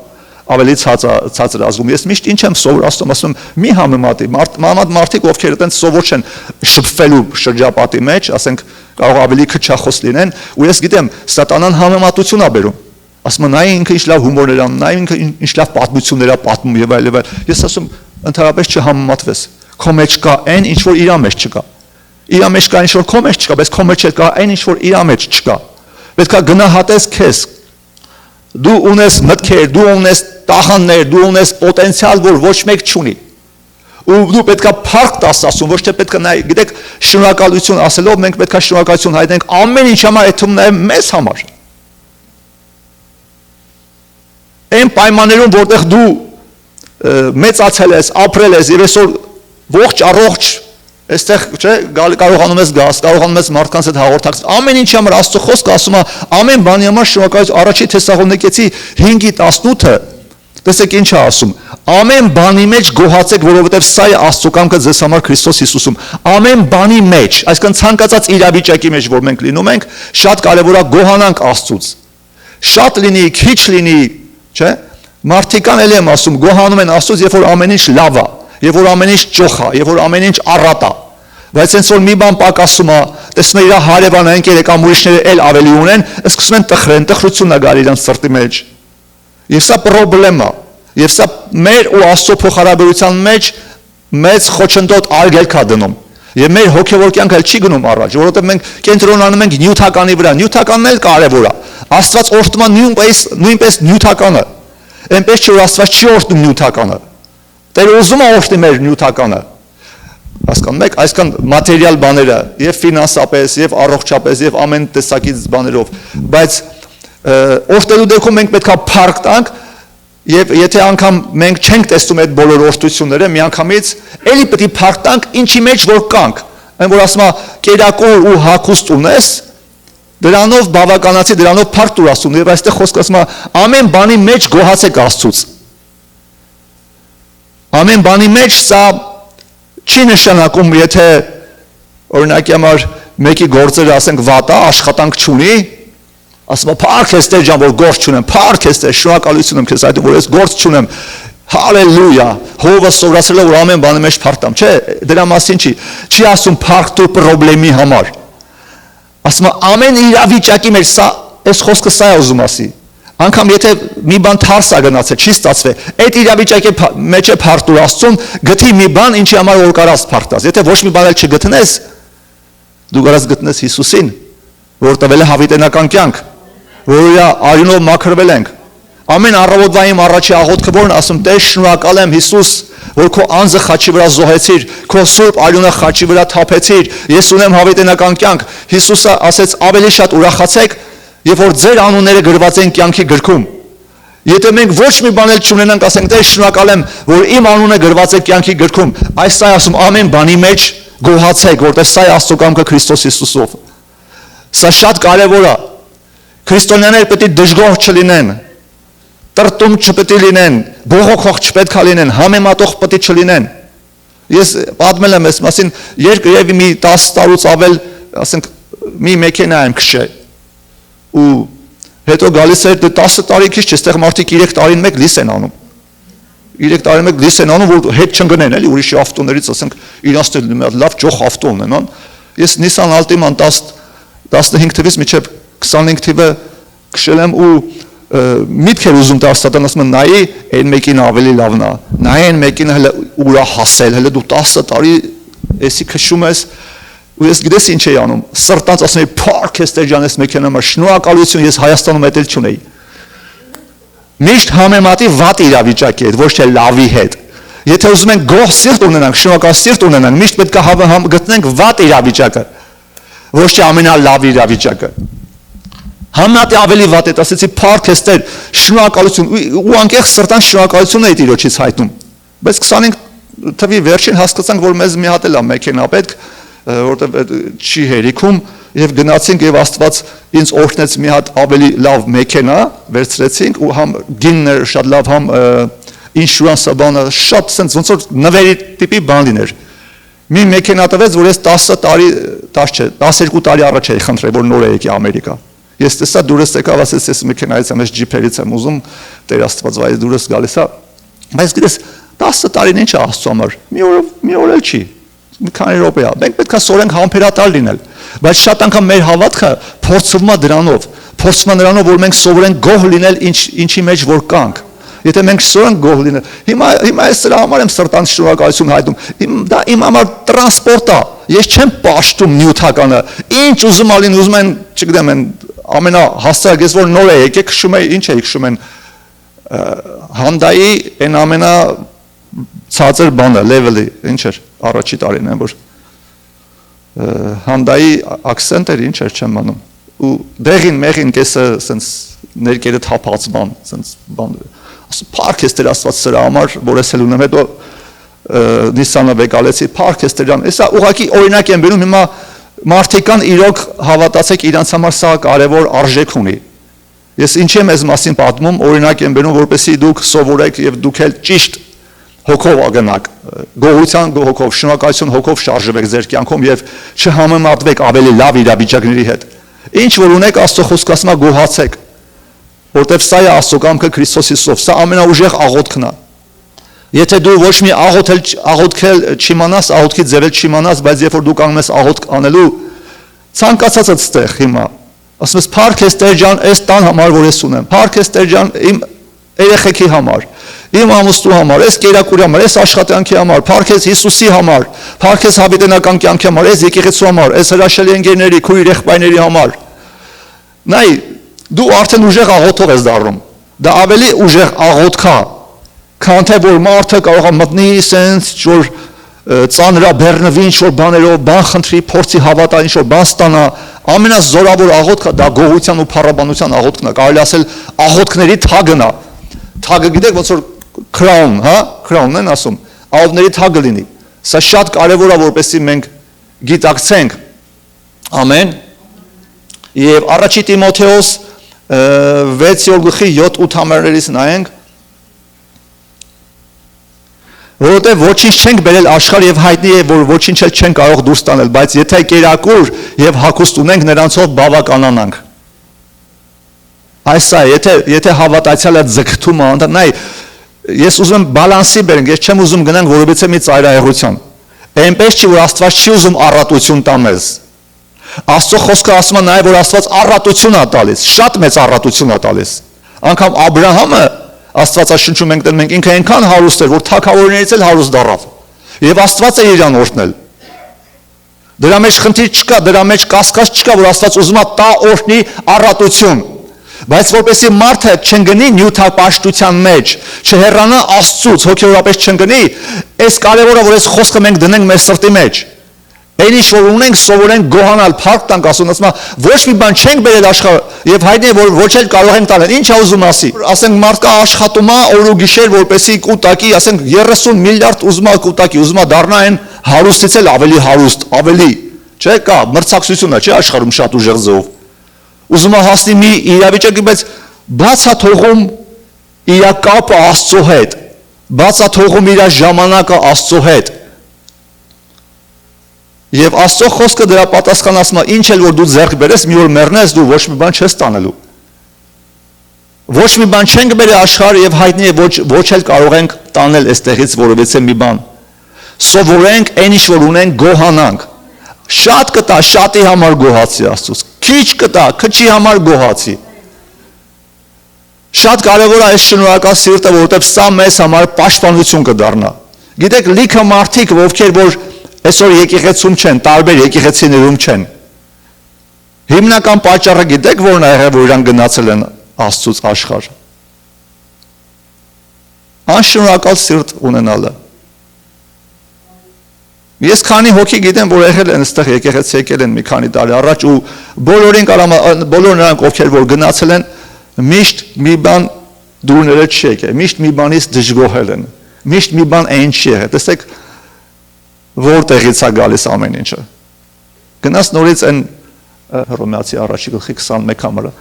ավելի ցածր ազգում։ Ես միշտ ինչ եմ սովորացնում, ասում եմ՝ մի համեմատի, մարդիկ ովքեր այդպես սովոր չեն շփվելու շրջապատի մեջ, ասենք կարող ավելի քչախոս լինեն, ու ես գիտեմ, սատանան համեմատություն ա բերում։ Ասում եմ՝ նայ ինքը ինչ լավ հումորներ անում, նայ ինքը ինչ լավ պատմություններ ա պատմում եւ այլ եւ այլ։ Ես ասում ընդհանրապես չհամեմատվես։ Քո մեջ կա այն, ինչ որ իր մեջ չկա։ Իր մեջ կա ինչ որ քո մեջ չկա, բայց քո մեջ կա այն, ինչ որ իր մեջ չկա։ Պետք է գնահատես քեզ։ Դու ունես մտքեր, դու ունես տաղաններ, դու ունես պոտենցիալ, որ ոչ մեկ չունի։ Ու դու պետք է փառք տաս ասում, ոչ թե պետք է նայ, գիտեք, շնորհակալություն ասելով մենք պետք է շնորհակալություն հայտնենք ամեն ինչ համար, այդ թվում նաև մեզ համար։ Այն պայմաններում, որտեղ դու մեծացել ես, ապրել ես եւ այսօր ողջ առողջ այստեղ չէ կարողանում ես գաս, կարողանում ես մարդկանց հետ հաղորդակցել։ Ամեն ինչի համար Աստծո խոսքը ասում է ամեն բանի համար շնորհակալություն։ Առաջի Թեսաղոնիկեցի 5:18-ը տեսեք ինչ է ասում։ Ամեն բանի մեջ գոհացեք, որովհետև սա է Աստծո կամքը ձեզ համար Քրիստոս Հիսուսում։ Ամեն բանի մեջ, այսինքն ցանկացած իրավիճակի մեջ, որ մենք լինում ենք, շատ կարևոր է գոհանանք Աստծուց։ Շատ լինի, քիչ լինի, չէ։ Մարդիկան էլ եմ ասում, գոհանում են Աստծուց, երբ որ ամեն ինչ լավ է, երբ որ ամեն ինչ ճոխ է, երբ որ ամեն ինչ առատ է։ Բայց այնց որ մի բան պակասում է, տեսնում է իր հարևանը, ընկերը կամ ուրիշները էլ ավելի ունեն, սկսում են տխրեն, տխրությունն է գալի իրանց սրտի մեջ։ Եվ սա խնդրեմ է, եւ սա մեր ու Աստծո փոխհարաբերության մեջ մեծ խոչընդոտ արգելք է դնում։ Եվ մեր հոգևոր կյանքը չի գնում առաջ, որովհետև մենք կենտրոնանում ենք նյութականի վրա, նյութականն էլ կարևոր է։ Աստված օրհնում է նույնպես նյութականը։ Այնպես չէ որ Աստված չի օրհնում նյութականը։ Տերը ուզում է օրհնի մեր նյութականը։ Հասկանում եք, այսքան մատերիալ բաները, եւ ֆինանսապես, եւ առողջապես, եւ ամեն տեսակից բաներով, բայց օրհնելու դեպքում մենք պետք է փառք տանք, եւ եթե անգամ մենք չենք տեսնում այդ բոլոր օրհնությունները, միանգամից էլի պետք է փառք տանք ինչի մեջ որ կանք։ Այն որ ասում է կերակուր ու հագուստ ունես, դրանով բավականացի, դրանով փառք տուր ասում, եւ այստեղ խոսքը ասում է ամեն բանի մեջ գոհացեք Աստծուց։ Ամեն բանի մեջ սա չի նշանակում, եթե օրինակի համար մեկի գործերը ասենք վատ է, աշխատանք չունի, ասում է փառք ես Տեր ջան, որ գործ չունեմ, փառք ես Տեր, շնորհակալություն եմ քեզ այդ որ ես գործ չունեմ, հալելույա, հովը սովորացրել է որ ամեն բանի մեջ փառք տամ, չէ, դրա մասին չի ասում փառք տուր պրոբլեմի համար, ասում է ամեն իրավիճակի մեջ սա, այս խոսքը սա է ուզում ասի, անգամ եթե մի բան թարս է գնացել, չի ստացվել, այդ իրավիճակի մեջ է փառք տուր Աստծուն, գտի մի բան, ինչի համար որ կարաս փառք տաս, եթե ոչ մի բան էլ չգտնես, դու կարաս գտնես Հիսուսին, որ տվել է հավիտենական կյանք, որ իր արյունով մաքրվել ենք։ Ամեն առավոտվա իմ առաջի աղոթքը որն ասում Տեր շնորհակալ եմ Հիսուս, որ քո անձը խաչի վրա զոհեցիր, քո սուրբ արյունը խաչի վրա թափեցիր, ես ունեմ հավիտենական կյանք։ Հիսուսը ասեց ավելի շատ ուրախացեք, երբ որ ձեր անունները գրված են կյանքի գրքում։ Եթե մենք ոչ մի բան էլ չունենանք, ասենք Տեր շնորհակալ եմ, որ իմ անունը գրված է կյանքի գրքում, այս սա ասում ամեն բանի մեջ գոհացեք, որտեղ սա է Աստծո կամքը Քրիստոս Հիսուսով։ Սա շատ կարևոր է։ Քրիստոնյաները պետք է դժգոհ չլինեն, տրտում չպետք է լինեն, բողոքող չպետք է լինեն, համեմատող պետք է չլինեն։ Ես պատմել եմ այս մասին, երբ մի 10 տարուց ավել, ասենք մի մեքենա եմ քշել ու հետո գալիս էր 10 տարի քիչ չէ, այստեղ մարդիկ 3 տարին մեկ լիս են անում։ 3 տարին մեկ լիս են անում, որ հետ չընկնեն, էլի ուրիշի ավտոներից, ասենք իրանց լավ ճոխ ավտո ունենան։ Ես Nissan Altima 15 թվականից մինչև 25 թվականը քշել եմ ու միտք էր ուզում տալ Սատան, ասում եմ նայի այն մեկին ավելի լավն է, նայի այն մեկին հələ ուրա հասել, հələ դու 10 տարի էսի քշում ես ու ես գիտես ինչ էի անում, սրտանց ասում էի փառք ես Տեր ջան, ես մեքենա մար շնորհակալություն, ես Հայաստանում էտել չունեի։ Միշտ համեմատի վատ իրավիճակի հետ, ոչ թե լավի հետ։ Եթե ուզում ենք գոհ սիրտ ունենանք, շնորհակալ սիրտ ունենանք, միշտ պետք է գտնենք վատ իրավիճակը, ոչ թե ամենալավ իրավիճակը։ Համատի ավելի վատ է, ասեցի փառք ես Տեր, շնորհակալություն ու անկեղծ սրտան շնորհակալություն էի Տիրոջից հայտնում։ Բայց 25 թվականի վերջին հասկացանք, որ մեզ մի հատ էլ է մեքենա պետք, որտեղ չի հերիքում եւ գնացինք եւ Աստված ինձ օրհնեց մի հատ ավելի լավ մեքենա, վերցրեցինք ու համ գինն էր շատ լավ, համ ինշուրանսը բանը շատ sense ոնց որ նվերի տիպի բան լիներ։ մի մեքենա տվեց, որ ես 10 տարի, 10 չէ, 12 տարի առաջ էի խնդրել, որ նոր եկի Ամերիկա։ Ես տեսա դուրս եկավ, ասեց, ես մեքենայից եմ, ես ջիփերից եմ ուզում, Տեր Աստված, վայ դուրս գալիս է։ Բայց գիտես, 10 տարին ինչ է Աստծո համար։ Մի օր էլ չի։ Մի քանի րոպե է։ Մենք պետք է սորենք համբերատար լինել։ Բայց շատ անգամ մեր հավատքը փորձվում է դրանով, որ մենք սովորենք գոհ լինել ինչի մեջ որ կանք։ Եթե մենք սորենք գոհ լինել, հիմա ես սրա համար եմ սրտան շնորհակալություն հայտնում։ Դա իմ համար տրանսպորտ է։ Ես չեմ պաշտում նյութականը։ Ինչ ուզում ալին, ուզում են, չգիտեմ, են ամենահասարակ, ես որ նոր է եկեք քշում է, ինչ է քշում են Hyundai այն ամենա ցածր բանը, level-ի, ինչ էր, առաջի տարին է, որ Hyundai accent էր, ինչ էր, չեմ անում։ Ու դեղին մեղին կեսը սենց ներկերը թափած բան, սենց բան։ Փառք ես Տեր Աստված սրա համար, որ ես էլ ունեմ, հետո Nissan-ը վեկալեցի, փառք ես Տերան։ Էսա ուղղակի օրինակ եմ բերում, հիմա մարդիկան իրոք հավատացեք իրանց համար սա կարևոր արժեք ունի։ Ես ինչ եմ այս մասին պատմում, օրինակ եմ բերում, որպեսզի դուք սովորեք եւ դուք էլ ճիշտ հոգով ագնաք, գոհության հոգով, շնորհակալություն հոգով շարժվեք ձեր կյանքում եւ չհամեմատվեք ավելի լավ իրավիճակների հետ։ Ինչ որ ունեք, Աստծո խոսքը ասում է գոհացեք, որտեվ սա է Աստծո կամքը Քրիստոս Հիսուսով, սա ամենաուժեղ աղոթքն է։ Եթե դու ոչ մի աղոթքել չիմանաս, աղոթքի ձևել չիմանաս, բայց երբ որ դու կանգնում ես աղոթք անելու, ցանկացածը ստեղ հիմա, ասում ես փառք ես Տեր ջան, այս տան համար որ ես ունեմ, փառք ես Տեր ջան, իմ երեխեքի համար, իմ ամուսնու համար, այս կերակուրի համար, այս աշխատանքի համար, փառք ես Հիսուսի համար, փառք ես հավիտենական կյանքի համար, այս եկեղեցու համար, այս հրաշալի ընկերների, քույր եղբայրների համար։ Նայ, դու արդեն ուժեղ աղոթող ես դառնում։ Դա ավելի ուժեղ աղոթք է, քան թե որ մարդը կարող է մտնի սենց որ ծանրաբեռնվի ինչ-որ բաներով, բան խնդրի, փորձի հավատա, ինչ-որ բան ստանա, ամենազորավոր աղոթքը դա գոհության ու փառաբանության աղոթքն է, կարելի ասել աղոթքների թագն է։ Թագը գիտեք ոնց որ crown, հա, crown-ն են ասում, աղոթքների թագը լինի։ Սա շատ կարևոր է, որպեսզի մենք գիտակցենք։ Ամեն։ Եվ առաջի Տիմոթեոս 6:7-8 համարներից նայենք, որովհետև ոչինչ չենք բերել աշխարհ եւ հայտնի է, որ ոչինչ էլ չենք կարող դուրս տանել, բայց եթե կերակուր եւ հագուստ ունենք, նրանցով բավականանանք։ Այս է, եթե հավատացյալը ձգտում է, նայ, ես ուզում եմ բալանսի բերենք, ես չեմ ուզում գնանք որովհետեւ մի ծայրահեղության։ Այնպես չի, որ Աստված չի ուզում առատություն տա մեզ։ Աստծո խոսքը ասում է նաեւ, որ Աստված առատություն է տալիս, շատ մեծ առատություն է տալիս։ Անկամ Աբրահամը Աստվածաշնչում մենք ինքը այնքան հարուստ էր, որ թագավորներից էլ հարուստ դառավ։ Եվ Աստված է իրան օրհնել։ Դրա մեջ խնդիր չկա, դրա մեջ կասկած չկա, որ Աստված ուզում է տա օրհնի առատություն։ Բայց որպեսզի մարդը չընկնի նյութապաշտության մեջ, չհեռանա Աստծուց, հոգեորապես չընկնի, այս կարևորը, որ այս խոսքը մենք դնենք մեր սրտի մեջ։ Այն ինչ որ ունենք, սովորենք գոհանալ, փառք տանք Աստծուն, ասում ոչ մի բան չենք բերել աշխարհ եւ հայտնի է որ ոչ էլ կարող ենք տանել։ Ինչ է ուզում ասի։ Ասենք մարդկա աշխատում է օր ու գիշեր, որպեսի կուտակի, ասենք 30 միլիարդ ուզում է կուտակի, ուզում է դառնա այն հարուստից էլ ավելի հարուստ, ավելի, չէ՞ կա, մրցակցություն է, չէ՞ աշխարհում շատ ուժեղ ձով։ Ուզում է հասնի մի իրավիճակի, բայց բաց է թողում իր կապը Աստծո հետ, բաց է թողում իր ժամանակը Աստծո հետ։ Եվ Աստծո խոսքը դրա պատասխան ասում է, ինչ էլ որ դու ձեռք բերես, մի օր մեռնես, դու ոչ մի բան չես տանելու։ Ոչ մի բան չենք բերել աշխարհ եւ հայտնի է ոչ էլ կարող ենք տանել այստեղից որովհետեւ մի բան։ Սովորենք այն ինչ որ ունենք գոհանանք։ Շատ կտա, շատի համար գոհացի Աստծուց։ Քիչ կտա, քչի համար գոհացի։ Շատ կարևոր է այս շնորհակալ սիրտը, որովհետեւ սա մեզ համար պաշտպանություն կդառնա։ Գիտեք, լիքը մարդիկ, ովքեր որ այսօր եկեղեցում չեն, տարբեր եկեղեցիներում չեն։ Հիմնական պատճառը գիտեք որն է եղել, որ իրան գնացել են Աստծուց աշխարհ։ Անշնորհակալ սիրտ ունենալը։ Ես քանի հոգի գիտեմ, որ եղել են այստեղ եկեղեցի եկել են մի քանի տարի առաջ ու բոլոր նրանք ովքեր որ գնացել են, միշտ մի բան դուրները չի եկել, միշտ մի բանից դժգոհել են, միշտ մի բան այն չի եղել։ Տեսեք որտեղից է գալիս ամեն ինչը։ Գնաց նորից այն Հռոմեացի առաջի գլխի 21 համարը։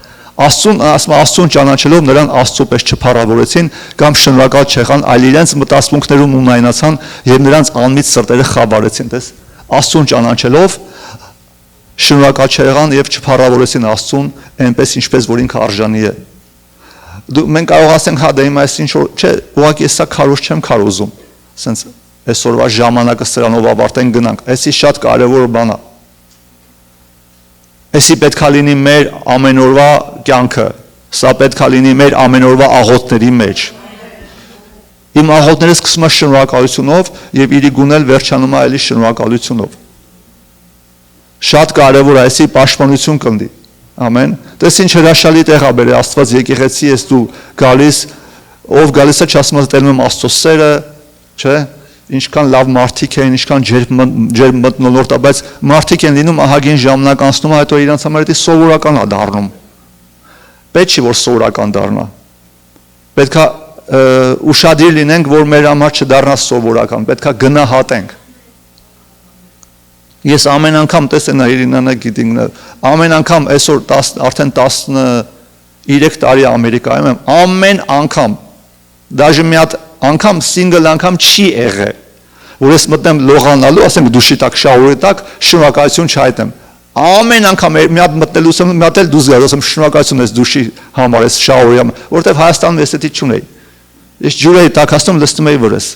Աստծուն ճանաչելով նրան Աստծո պես չփառավորեցին կամ շնորհակալ չեղան, այլ իրենց մտածմունքներում ունայնացան եւ նրանց անմիջ սրտերը խաբարեցին, տես։ Աստծուն ճանաչելով շնորհակալ չեղան եւ չփառավորեցին Աստծուն, այնպես ինչպես որ ինքը արժանի է։ Մենք կարող ասենք, հա դա իմ այս ինչ որ, չէ, ուղղակի էսա քարոզ չեմ քարոզում։ Սենց այսօրվա ժամանակը սրանով ավարտեն գնանք։ Էսի շատ կարևոր բան է։ Էսի պետքա լինի մեր ամենօրվա կյանքը, սա պետքա լինի մեր ամենօրվա աղոթների մեջ։ Իմ աղոթները սկսում է շնորհակալությունով եւ իրի գունել վերջանում է ելի շնորհակալությունով։ Շատ կարևոր է էսի պաշտպանություն կնդի։ Ամեն։ Տես ինչ հրաշալի տեղ է բերել Աստված եկեղեցի ես դու գալիս, ով գալիս է չասում է տենում եմ Աստծո սերը, չէ՞։ Ինչքան լավ մարդիկ են, ինչքան ջերմ մթնոլորտ է, բայց մարդիկ են լինում ահագին ժամանակ անցնում, հետո իրանց համար դա սովորական է դառնում։ Պետք չի որ սովորական դառնա։ Պետքա ուշադիր լինենք, որ մեր համար չդառնա սովորական, պետքա գնահատենք։ Ես ամեն անգամ տեսնա Իրինանը գիտինգը, ամեն անգամ այսօր արդեն 13 տարի Ամերիկայում եմ, ամեն անգամ, դաժե մի հատ անգամ single անգամ չի եղել, որ ես մտնեմ լողանալու, ասեմ դուշի տակ, շաուրի տակ, շնորհակալություն չհայտեմ։ Ամեն անգամ մի հատ մտնելուց եմ, մի հատ էլ դուրս գալու, ասեմ շնորհակալություն ես դուշի համար, ես շաուրի համար, որովհետև Հայաստանում ես դա չունեի։ Ես ջուրը տակ հաստում լստում էի վրես։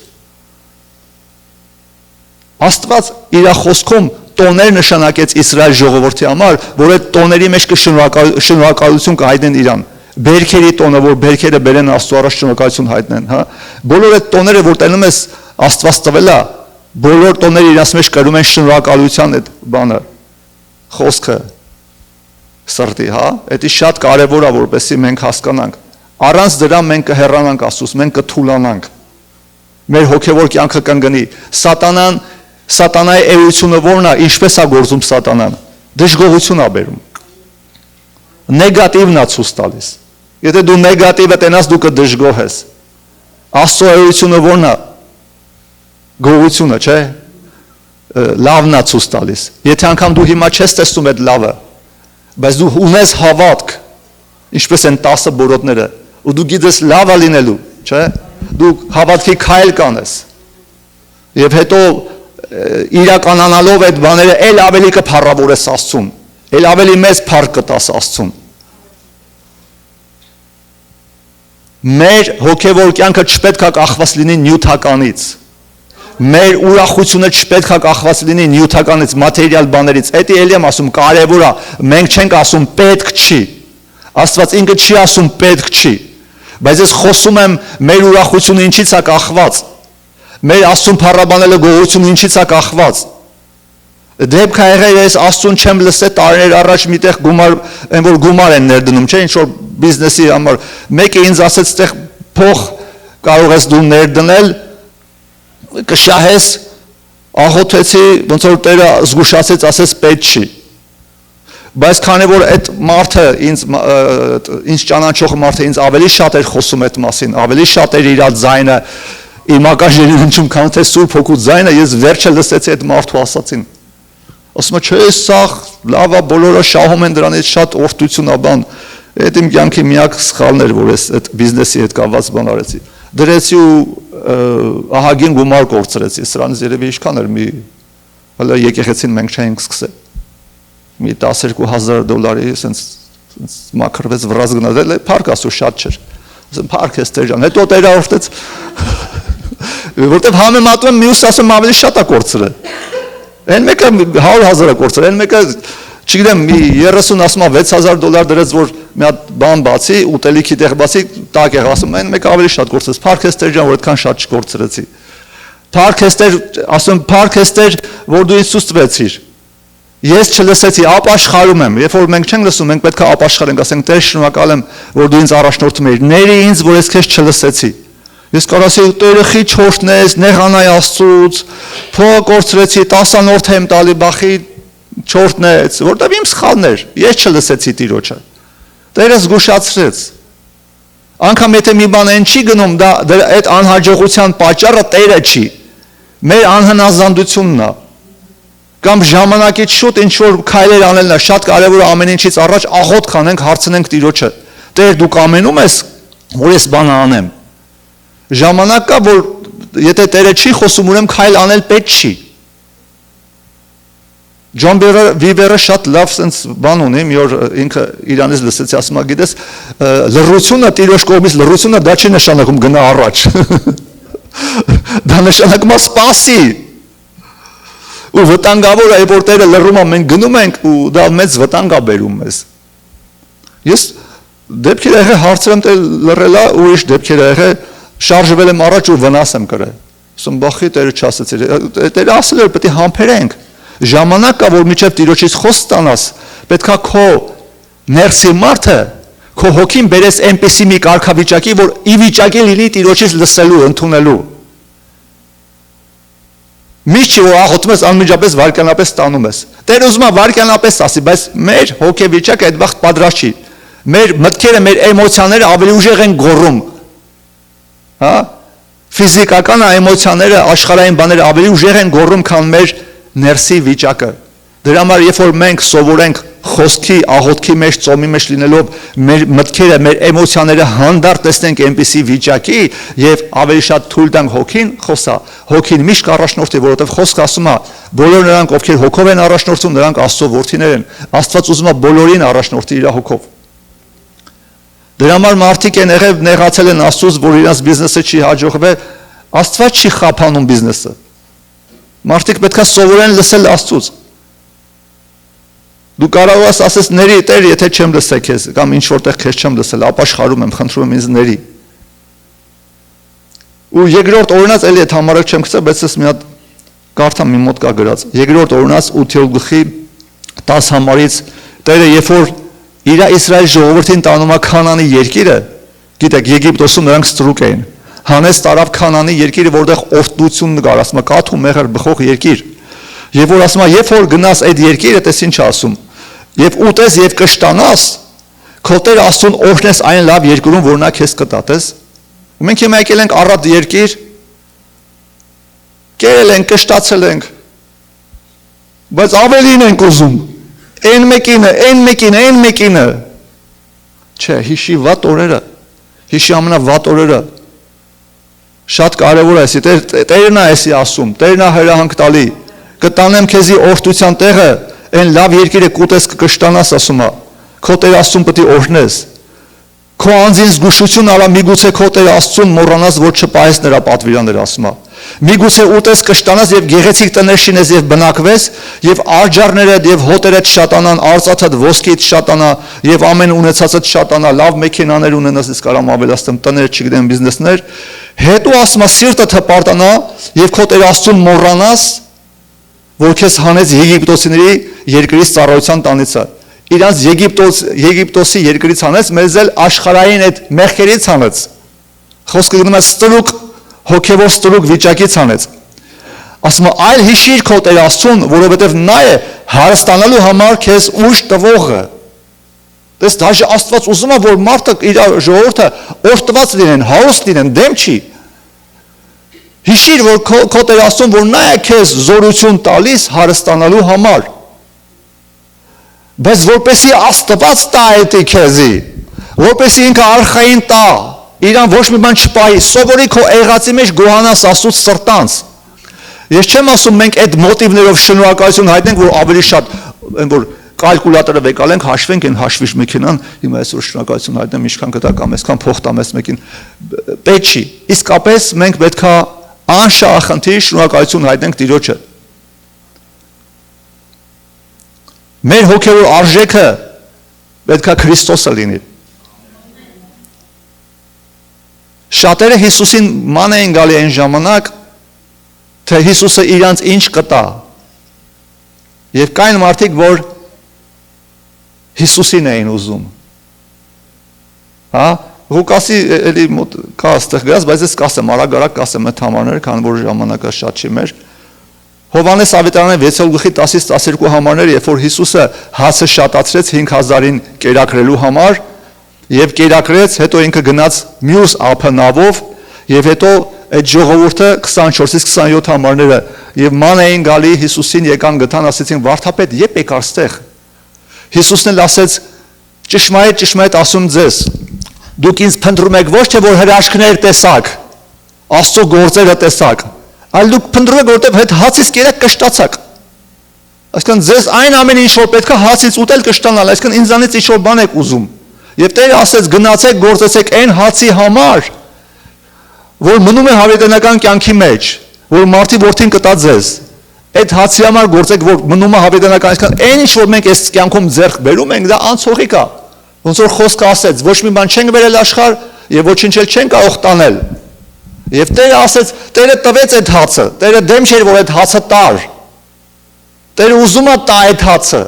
Աստված իր խոսքում տոներ նշանակեց Իսրայել ժողովրդի համար, որ այդ տոների մեջ շնորհակալություն կհայտնեն իրան։ Բերքերի տոնը, որ բերքերը բերեն Աստծո առաջ շնորհակալություն հայտնեն, հա։ Բոլոր այդ տոները, որ տենում ես Աստված տվել է, բոլոր տոները իրաց մեջ կրում են շնորհակալության այդ բանը, խոսքը սրտի, հա։ Դա շատ կարևոր է, որպեսզի մենք հասկանանք։ Առանց դրա մենք կհեռանանք Աստծուց, մենք կթուլանանք։ Մեր հոգևոր կյանքը կընկնի։ Սատանայի էությունը ո՞րն է, ինչպես է գործում սատանան։ Դժգոհություն է բերում։ Նեգատիվն է ցույց տալիս։ Եթե դու նեգատիվը տենաս, դու կդժգոհես։ Աստծո էությունը ո՞րն է։ Գոհությունը, չէ՞։ Լավն է ցույց տալիս։ Եթե անգամ դու հիմա չես տեսնում այդ լավը, բայց դու ունես հավատք, ինչպես են 10 բորոտները, ու դու գիտես լավ է լինելու, չէ՞։ Դու հավատքի քայլ կանես։ Եվ հետո իրականանալով այդ բաները էլ ավելի կփառավորես Աստծուն, էլ ավելի մեծ փառք կտաս Աստծուն։ Մեր հոգևոր կյանքը չպետք է կախված լինի նյութականից։ Մեր ուրախությունը չպետք է կախված լինի նյութականից, մատերիալ բաներից։ Դա էլի եմ ասում, կարևոր է։ Մենք չենք ասում պետք չի։ Աստված ինքը չի ասում պետք չի։ Բայց ես խոսում եմ մեր ուրախությունը ինչից է կախված։ Մեր Աստծուն փառաբանելը գոհությունը ինչից է կախված։ Դեպք է եղել ես Աստծուն չեմ լսել տարիներ առաջ միտեղ գումար, այն որ գումար են ներդնում, չէ, ինչ որ բիզնեսի համար։ Մեկը ինձ ասեց, «Այդտեղ փող կարող ես դու ներդնել, կշահես», աղոթեցի, ոնց որ Տերը զգուշացեց, ասեց պետք չի։ Բայց քանի որ այդ մարդը ինձ ճանաչող մարդը ինձ ավելի շատ էր խոսում այդ մասին, ավելի շատ էր իր ձայնը իմ ակաժերին հնչում, քան թե Սուրբ Հոգու ձայնը, ես վերջը լսեցի այդ մարդու ասածին։ Ասում է, չէ, սա լավ է, բոլորը շահում են դրանից, շատ օրհնություն է բան։ Այդ իմ կյանքի միակ սխալն էր, որ ես այդ բիզնեսի հետ կապված բան արեցի։ Դրեցի ու ահագին գումար կորցրեցի, սրանից երևի ինչքան էր մի հələ եկեղեցին մենք չէինք սկսել։ Մի $12,000 սենց մաքրվեց վրազ գնալ, փառք Աստծո շատ չէր։ Ասեմ փառք ես Տեր ջան, հետո Տերը օրհնեց։ Որտեվ համեմատում եմ մյուս ասում ավելի շատ է կորցրել։ Այն մեկը 100,000 է կորցրել, այն մեկը չգիտեմ մի 30 ասում է $6,000 դրեց, որ մի հատ բան բացի, ուտելիքի տեղ բացի, տակ եղ ասում, այն մեկը ավելի շատ կորցրեց։ Փառք ես Տեր ջան, որ այդքան շատ չկորցրեցի։ Փառք ես Տեր, ասում փառք ես Տեր, որ դու ինձ ցույց տվեցիր։ Ես չլսեցի, ապաշխարում եմ, երբ որ մենք չենք լսում, մենք պետք է ապաշխարենք, ասենք Տեր շնորհակալ եմ, որ դու ինձ առաջնորդում ես, ների ինձ, որ ես քեզ չլսեցի։ Ես կարասի Տերը խի չորտնես, նեղանայ Աստծուց, փողը կորցրեցի, 10-րդ եմ տալի բախի չորտնեց, որտեվ իմ սխալն էր, ես չլսեցի Տիրոջը։ Տերը զգուշացրեց։ Անկամ եթե մի բան այն չի գնում, դա այդ անհաջողության պատճառը Տերը չի։ Մեր անհնազանդությունն է։ Կամ ժամանակից շուտ ինչ որ քայլեր անելն է, շատ կարևոր է ամեն ինչից առաջ աղոթք անենք, հարցնենք Տիրոջը։ Տեր դու կամենում ես, որ ես բանը անեմ։ Ժամանակ կա, որ եթե Տերը չի խոսում, ուրեմն քայլ անել պետք չի։ Ջոն Բիվերը շատ լավ sense բան ունի, մի օր ինքը իրանից լսեցի, ասում է, գիտես, լռությունը Տիրոջ կողմից լռությունը դա չի նշանակում գնա առաջ։ Դա նշանակում է սպասի։ Ու վտանգավոր է, որ Տերը լռում է, մենք գնում ենք ու դա մեծ վտանգ է բերում մեզ։ Ես դեպքեր եղել հարցրեմ Տեր լռելա, ուրիշ դեպքեր եղել շարժվել եմ առաջ ու վնաս եմ կրել։ Ասում բախի Տերը չասեցի, Տերը ասել էր պետք է համբերենք։ Ժամանակ կա, որ միջև Տիրոջից խոսք ստանաս, պետքա քո ներսի մարդը, քո հոգին բերես այնպիսի մի կարգավիճակի, որ ի վիճակի լինի Տիրոջից լսելու, ընդունելու։ Միշտ չի որ աղոթում ես անմիջապես վարքյանապես ստանում ես։ Տերը ուզում է վարքյանապես ասի, բայց մեր հոգեվիճակը այդ վաղ պատրաստ չի։ Մեր մտքերը, մեր էմոցիաները ավելի ուժեղ են գոռում։ Հա? Ֆիզիկական էմոցիաները, աշխարհային բաները ավելի ուժեղ են գոռում, քան մեր ներսի վիճակը։ Դրա համար երբ որ մենք սովորենք խոսքի, աղոթքի մեջ, ծոմի մեջ լինելով մեր մտքերը, մեր էմոցիաները հանդարտ տեսնենք այնպիսի վիճակի եւ ավելի շատ թույլ տանք հոգին խոսա, հոգին միշտ առաջնորդի, որովհետեւ խոսքը ասում է, բոլոր նրանք, ովքեր հոգով են առաջնորդում, նրանք Աստծո որդիներ են։ Աստված ուզում է բոլորին առաջնորդի իր հոգով։ Դրա համար մարդիկ են եղել նեղացել են Աստծուց, որ իրենց բիզնեսը չի հաջողվել, Աստված չի խափանում բիզնեսը։ Մարդիկ պետքա սովորեն լսել Աստծուց։ Դու կարող ես ասես ների Տեր, եթե չեմ լսել քեզ, կամ ինչ որտեղ քեզ չեմ լսել, ապաշխարում եմ, խնդրում եմ ինձ ների։ Ու երկրորդ օրինաց էլի այդ համարը չեմ գցել, բայց ես մի հատ կարդամ մի մոտ կա գրած։ Երկրորդ օրինաց 8-րդ գլխի 10 համարից Տերը երբ որ իր Իսրայել ժողովրդին տանում է Քանանի երկիրը, գիտեք, Եգիպտոսում նրանք ստրուկ էին։ Հանես տարավ Քանանի երկիրը, որտեղ օրհնություն կար, ասում է կաթ ու մեղր բխող երկիր։ Եվ որ ասում է, երբ որ գնաս այդ երկիրը, տես ինչ ասում։ Եվ ուտես եւ կշտանաս, քո Տեր Աստծուն օրհնես այն լավ երկրում, որ նա քեզ կտա, տես։ Մենք հիմա եկել ենք առատ երկիր, կերել ենք, կշտացել ենք, բայց ավելին ենք ուզում։ Այն մեկինը։ Չէ, հիշի վատ օրերը, հիշի ամենավատ օրերը։ Շատ կարևոր է, Տերն է էսի ասում, Տերն է հրահանգ տալի, կտանեմ քեզի օրհնության տեղը, այն լավ երկիրը կուտես կշտանաս ասում է, քո Տեր Աստծուն պետք է օրհնես, քո անձին զգուշություն արա, միգուցե քո Տեր Աստծուն մոռանաս, որ չպահես նրա պատվիրանները ասում է, միգուցե ուտես կշտանաս եւ գեղեցիկ տներ շինես եւ բնակվես եւ արջառներդ եւ հոտերդ շատանան, արծաթդ ոսկիդ շատանա եւ ամեն ունեցածդ շատանա, լավ մեքենաներ ունենաս, ես կարամ ավելացնեմ տներ, չգիտեմ բիզնեսներ, հետո ասում է սիրտդ հպարտանա եւ քո Տեր Աստծուն մոռանաս, որ քեզ հանեց Եգիպտոսիների երկրից ծառայության տանիցը։ Իրանց Եգիպտոսի երկրից հանեց, մեզ էլ աշխարհային այդ մեղքերից հանեց։ Խոսքը գնում է ստրուկ հոգևոր ստրուկ վիճակից հանեց։ Ասում է այլ հիշիր քո Տեր Աստծուն, որովհետև նա է հարստանալու համար քեզ ուժ տվողը։ Դες դաժե Աստված ուզում է, որ մարդը իր ժողովուրդը օրհնված լինեն, հարուստ լինեն, դեմ չի։ Հիշիր, որ քո Տեր Աստծուն, որ նա է քեզ զորություն տալիս հարստանալու համար։ Բայց որպեսի Աստված տա էտի քեզի, որպեսի ինքը արխային տա, իրան ոչ մի բան չպահի, սովորի քո եղածի մեջ գոհանաս Աստծուց սրտանց։ Ես չեմ ասում մենք այդ մոտիվներով շնորհակալություն հայտնենք, որ ավելի շատ որ կալկուլատորը վեկալենք, հաշվենք այն հաշվիչ մեքենան, հիմա այսօր շնորհակալություն հայտնեմ, ինչքան կտա կամ այսքան փող տամ այս մեկին։ Պետք չի։ Իսկապես մենք պետքա անշահախնդիր շնորհակալություն հայտնենք Տիրոջը։ Մեր հոգևոր արժեքը պետքա Քրիստոսը լինի։ Շատերը Հիսուսին ման էին գալի այն ժամանակ, թե Հիսուսը իրանց ինչ կտա։ Եվ կային մարդիկ, որ Հիսուսին էին ուզում։ Հա, Ղուկասի էլի մոտ կա այստեղ գրած, բայց ես կասեմ, արագ կասեմ այդ համարները, քանի որ ժամանակը շատ չի մեր։ Հովհաննես Ավետարանի 6-րդ գլխի 10-ից 12 համարները, երբ որ Հիսուսը հացը շատացրեց 5000-ին կերակրելու համար, եւ կերակրեց, հետո ինքը գնաց մյուս ափը նավով, եւ հետո այդ ժողովուրդը 24-ից 27 համարները եւ ման էին գալի Հիսուսին, եկան գտան, ասեցին վարդապետ, երբ եկար ստեղ։ Հիսուսն էլ ասեց ճշմարիտ ասում ձեզ, դուք ինձ փնտրում եք ոչ թե որ հրաշքներ տեսաք, Աստծո գործերը տեսաք, այլ դուք փնտրում եք որտեղ հետ հացից կերակ կշտացաք։ Այսինքն ձեզ այն ամեն ինչ որ պետք է հացից ուտել կշտանալ, այսինքն ինձանից ինչ որ բան եք ուզում։ Եվ Տերը ասեց գնացեք գործեցեք այն հացի համար, որ մնում է հավիտենական կյանքի մեջ, որ մարդի որդին կտա ձեզ։ Այդ հացի համար գործեք, որ մնում է հավիտենական, այսինքն այն ինչ որ մենք այս կյանքում ձեռք բերում ենք, դա անցողիկ է։ Ոնց որ խոսքը ասեց, ոչ մի բան չենք բերել աշխարհ եւ ոչինչ էլ չենք կարող տանել։ Եվ Տերը ասեց, Տերը տվեց այդ հացը, Տերը դեմ չէր որ այդ հացը տար։ Տերը ուզում է տա այդ հացը,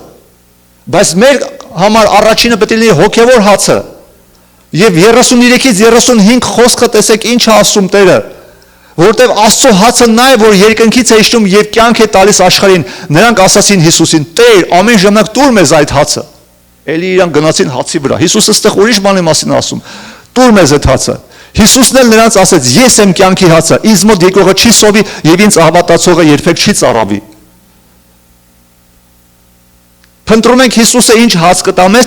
բայց մեր համար առաջինը պետք է լինի հոգևոր հացը։ Եվ 33-ից 35 խոսքը տեսեք ինչ է ասում Տերը, որտեվ Աստծո հացը նա է, որ երկնքից է իջնում եւ կյանք է տալիս աշխարհին։ Նրանք ասացին Հիսուսին. «Տեր, ամեն ժամանակ տուր մեզ այդ հացը»։ Էլի իրանք գնացին հացի վրա։ Հիսուսը ստեղ ուրիշ բանի մասին ասում։ Տուր մեզ այդ հացը։ Հիսուսն էլ նրանց ասեց. «Ես եմ կյանքի հացը, ինձ մոտ եկողը չի սովի եւ ինձ հավատացողը երբեք չի ծարավի»։ Փնտրում ենք Հիսուսը ինչ հաց կտա մեզ,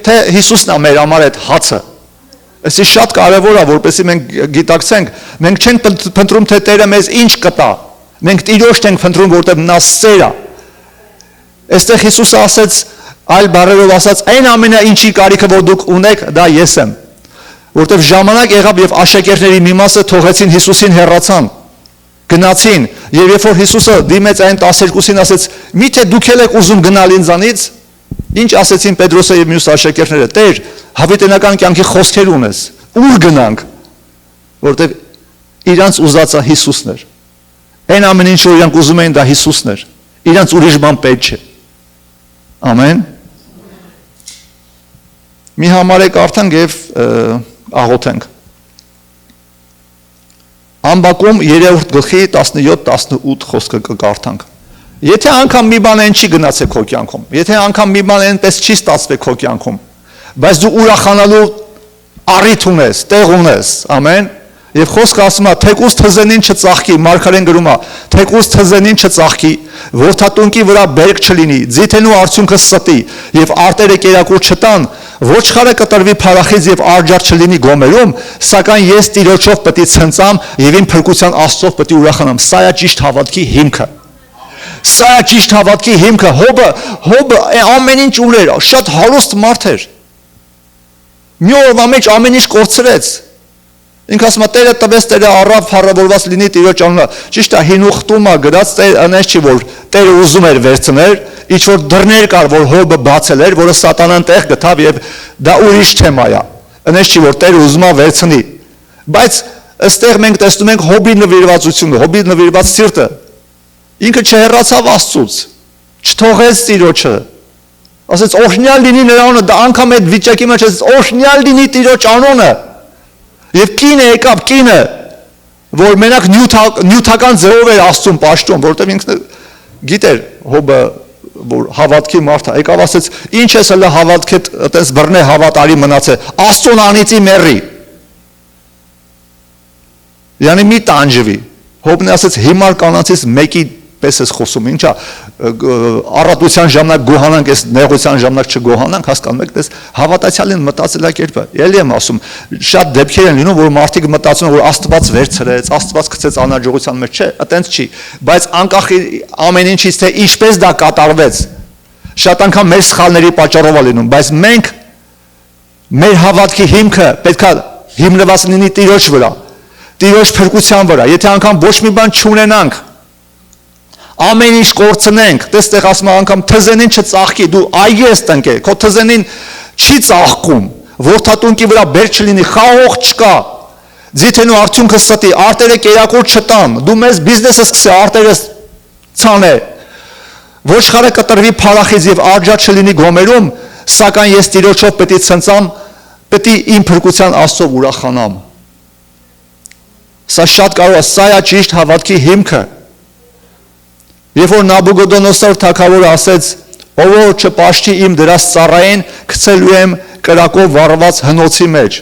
թե Հիսուսն է մեր համար այդ հացը։ Այսի շատ կարևոր է, որպեսզի մենք գիտակցենք, մենք չենք փնտրում թե Տերը մեզ ինչ կտա։ Մենք Տիրոջն ենք փնտրում, որտեղ նա սեր է։ Այստեղ Հիսուսը ասեց, այլ բառերով ասած, այն ամենը ինչի կարիքը որ դուք ունեք, դա ես եմ։ Որտեղ ժամանակ եղավ եւ աշակերտների մի մասը թողեցին Հիսուսին հեռացան։ Գնացին, եւ երբ որ Հիսուսը դիմեց այն 12-ին ասեց. «Միթե դուք եք ուզում գնալ ինձանից»։ Ինչ ասեցին Պետրոսը եւ մյուս աշակերտները. «Տեր, հավիտենական կյանքի խոսքեր ունես, ուր գնանք»։ Որտեղ իրանց ուզածը Հիսուսն էր։ Այն ամեն ինչ որ իրանք ուզում էին դա Հիսուսն էր։ Իրանց ուրիշ բան պետք չէ։ Ամեն։ Մի համար եք արդեն եւ աղոթենք։ Ամբակում 3-րդ գլխի 17-18 խոսքը կկարդանք։ Եթե անգամ մի բան այն չի գնացեք քո կյանքում, եթե անգամ մի բան այնպես չի ստացվեք քո կյանքում, բայց դու ուրախանալու առիթ ունես, տեղ ունես, ամեն, եւ խոսքը ասում է, թեկուզ թզենին չծաղկի, մարգարեն գրում է, թեկուզ թզենին չծաղկի, որդատունկի վրա բերք չլինի, ձիթենու արդյունքը ստի, եւ արտերը կերակուր չտան, ոչխարը կտրվի փարախից եւ արջար չլինի գոմերում, սակայն ես Տիրոջով պետք է ցնծամ եւ իմ փրկության Աստծով պետք է ուրախանամ։ Սա է ճիշտ հավատքի հիմքը։ Սա է ճիշտ հավատքի հիմքը։ Հոբը ամեն ինչ ուներ, շատ հարուստ մարդ էր։ Մի օրվա մեջ ամեն ինչ կորցրեց։ Ինքը ասում է Տերը տվեց, Տերը առավ, փառավորված լինի Տիրոջ անունը։ Ճիշտ է, հին ուխտումը գրած այնպես չի որ Տերը ուզում էր վերցնել, ինչ որ դռներ կար, որ Հոբը բացել էր, որը սատանան տեղ գտավ եւ դա ուրիշ թեմա է։ Այնպես չի որ Տերը ուզում է վերցնի։ Բայց ըստեղ մենք տեսնում ենք Հոբի նվիրվածությունը, Հոբի նվիրված սիրտը։ Ինքը չհեռացավ Աստծուց, չթողեց Տիրոջը։ Ասեց օրհնյալ լինի նրա անունը, դա անգամ այդ վիճակի մեջ ասեց օրհնյալ լինի Տիրոջ անունը։ Եվ կինը եկավ, կինը, որ մենակ նյութական ձևով էր Աստծուն պաշտում, որտեղ ինքն գիտեր Հոբը, որ հավատքի մարդ է, եկավ ասեց, ինչ ես հələ հավատքդ այտենց բռնե հավատարի մնացել, Աստծուն անիծի մեռի։ Յանի մի տանջվի։ Հոբն ասեց, հիմար կանանցից մեկի պես ես խոսում, ինչա առատության ժամանակ գոհանանք, այս նեղության ժամանակ չգոհանանք, հասկանում եք, դες հավատացյալին մտածելակերպը։ Ելի եմ ասում, շատ դեպքեր են լինում, որ մարդիկ մտածում են, որ Աստված վերցրեց, Աստված գցեց անհաջողության մեջ, չէ, այտենց չի, բայց անկախ ամեն ինչից թե ինչպես դա կատարվեց, շատ անգամ մեր սխալների պատճառով է լինում, բայց մենք մեր հավատքի հիմքը պետքա հիմնված լինի Տիրոջ վրա, Տիրոջ փրկության վրա, եթե անգամ ոչ մի բան չունենանք, ամեն ինչ կորցնենք, դեստեղ ասում եմ անգամ թզենին չծաղկի, դու այգես տնկե, քո թզենին չի ծաղկում, որդատունկի վրա բերք չլինի, խաղող չկա, ձիթենու արդյունքը ստի, արտերը կերակուր չտան, դու մեզ բիզնեսը սկսի, արտերը ցանե, ոչխարը կտրվի փարախից եւ արջար չլինի գոմերում, սակայն ես Տիրոջով պետք է ցնծամ, պետք է իմ փրկության Աստծով ուրախանամ։ Սա շատ կարող է, սա է ճիշտ հավատքի հիմքը։ Երբ որ Նաբուգոդոնոսոր թագավորը ասեց, ով որ չպաշտի իմ դրած ծառային, գցելու եմ կրակով վառված հնոցի մեջ։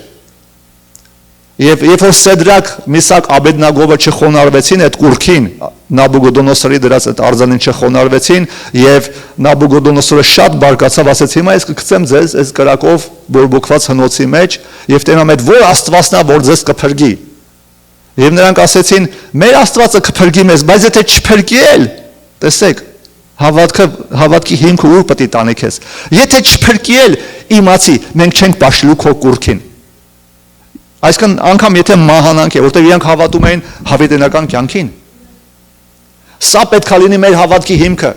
Եվ երբ որ Սեդրակ, Միսակ, Աբեդնագովը չխոնարհվեցին այդ կուռքին, Նաբուգոդոնոսորի դրած այդ արձանինչը խոնարհվեցին եւ Նաբուգոդոնոսորը շատ բարկացավ, ասաց հիմա ես կգցեմ ձեզ այս կրակով բորբոքված հնոցի մեջ եւ տենամ այդ որ Աստվածն է որ ձեզ կփրկի։ Եվ նրանք ասեցին մեր Աստվածը կփրկի մեզ, բայց եթե չփրկի էլ, տեսեք, հավատքի հիմքը ուր պետք է տանի քեզ։ Եթե չփրկի էլ, իմացի, մենք չենք պաշտելու քո կուրքին։ Այսինքն անգամ եթե մահանանք է, որտեղ իրանք հավատում էին հավիտենական կյանքին։ Սա պետք է լինի մեր հավատքի հիմքը։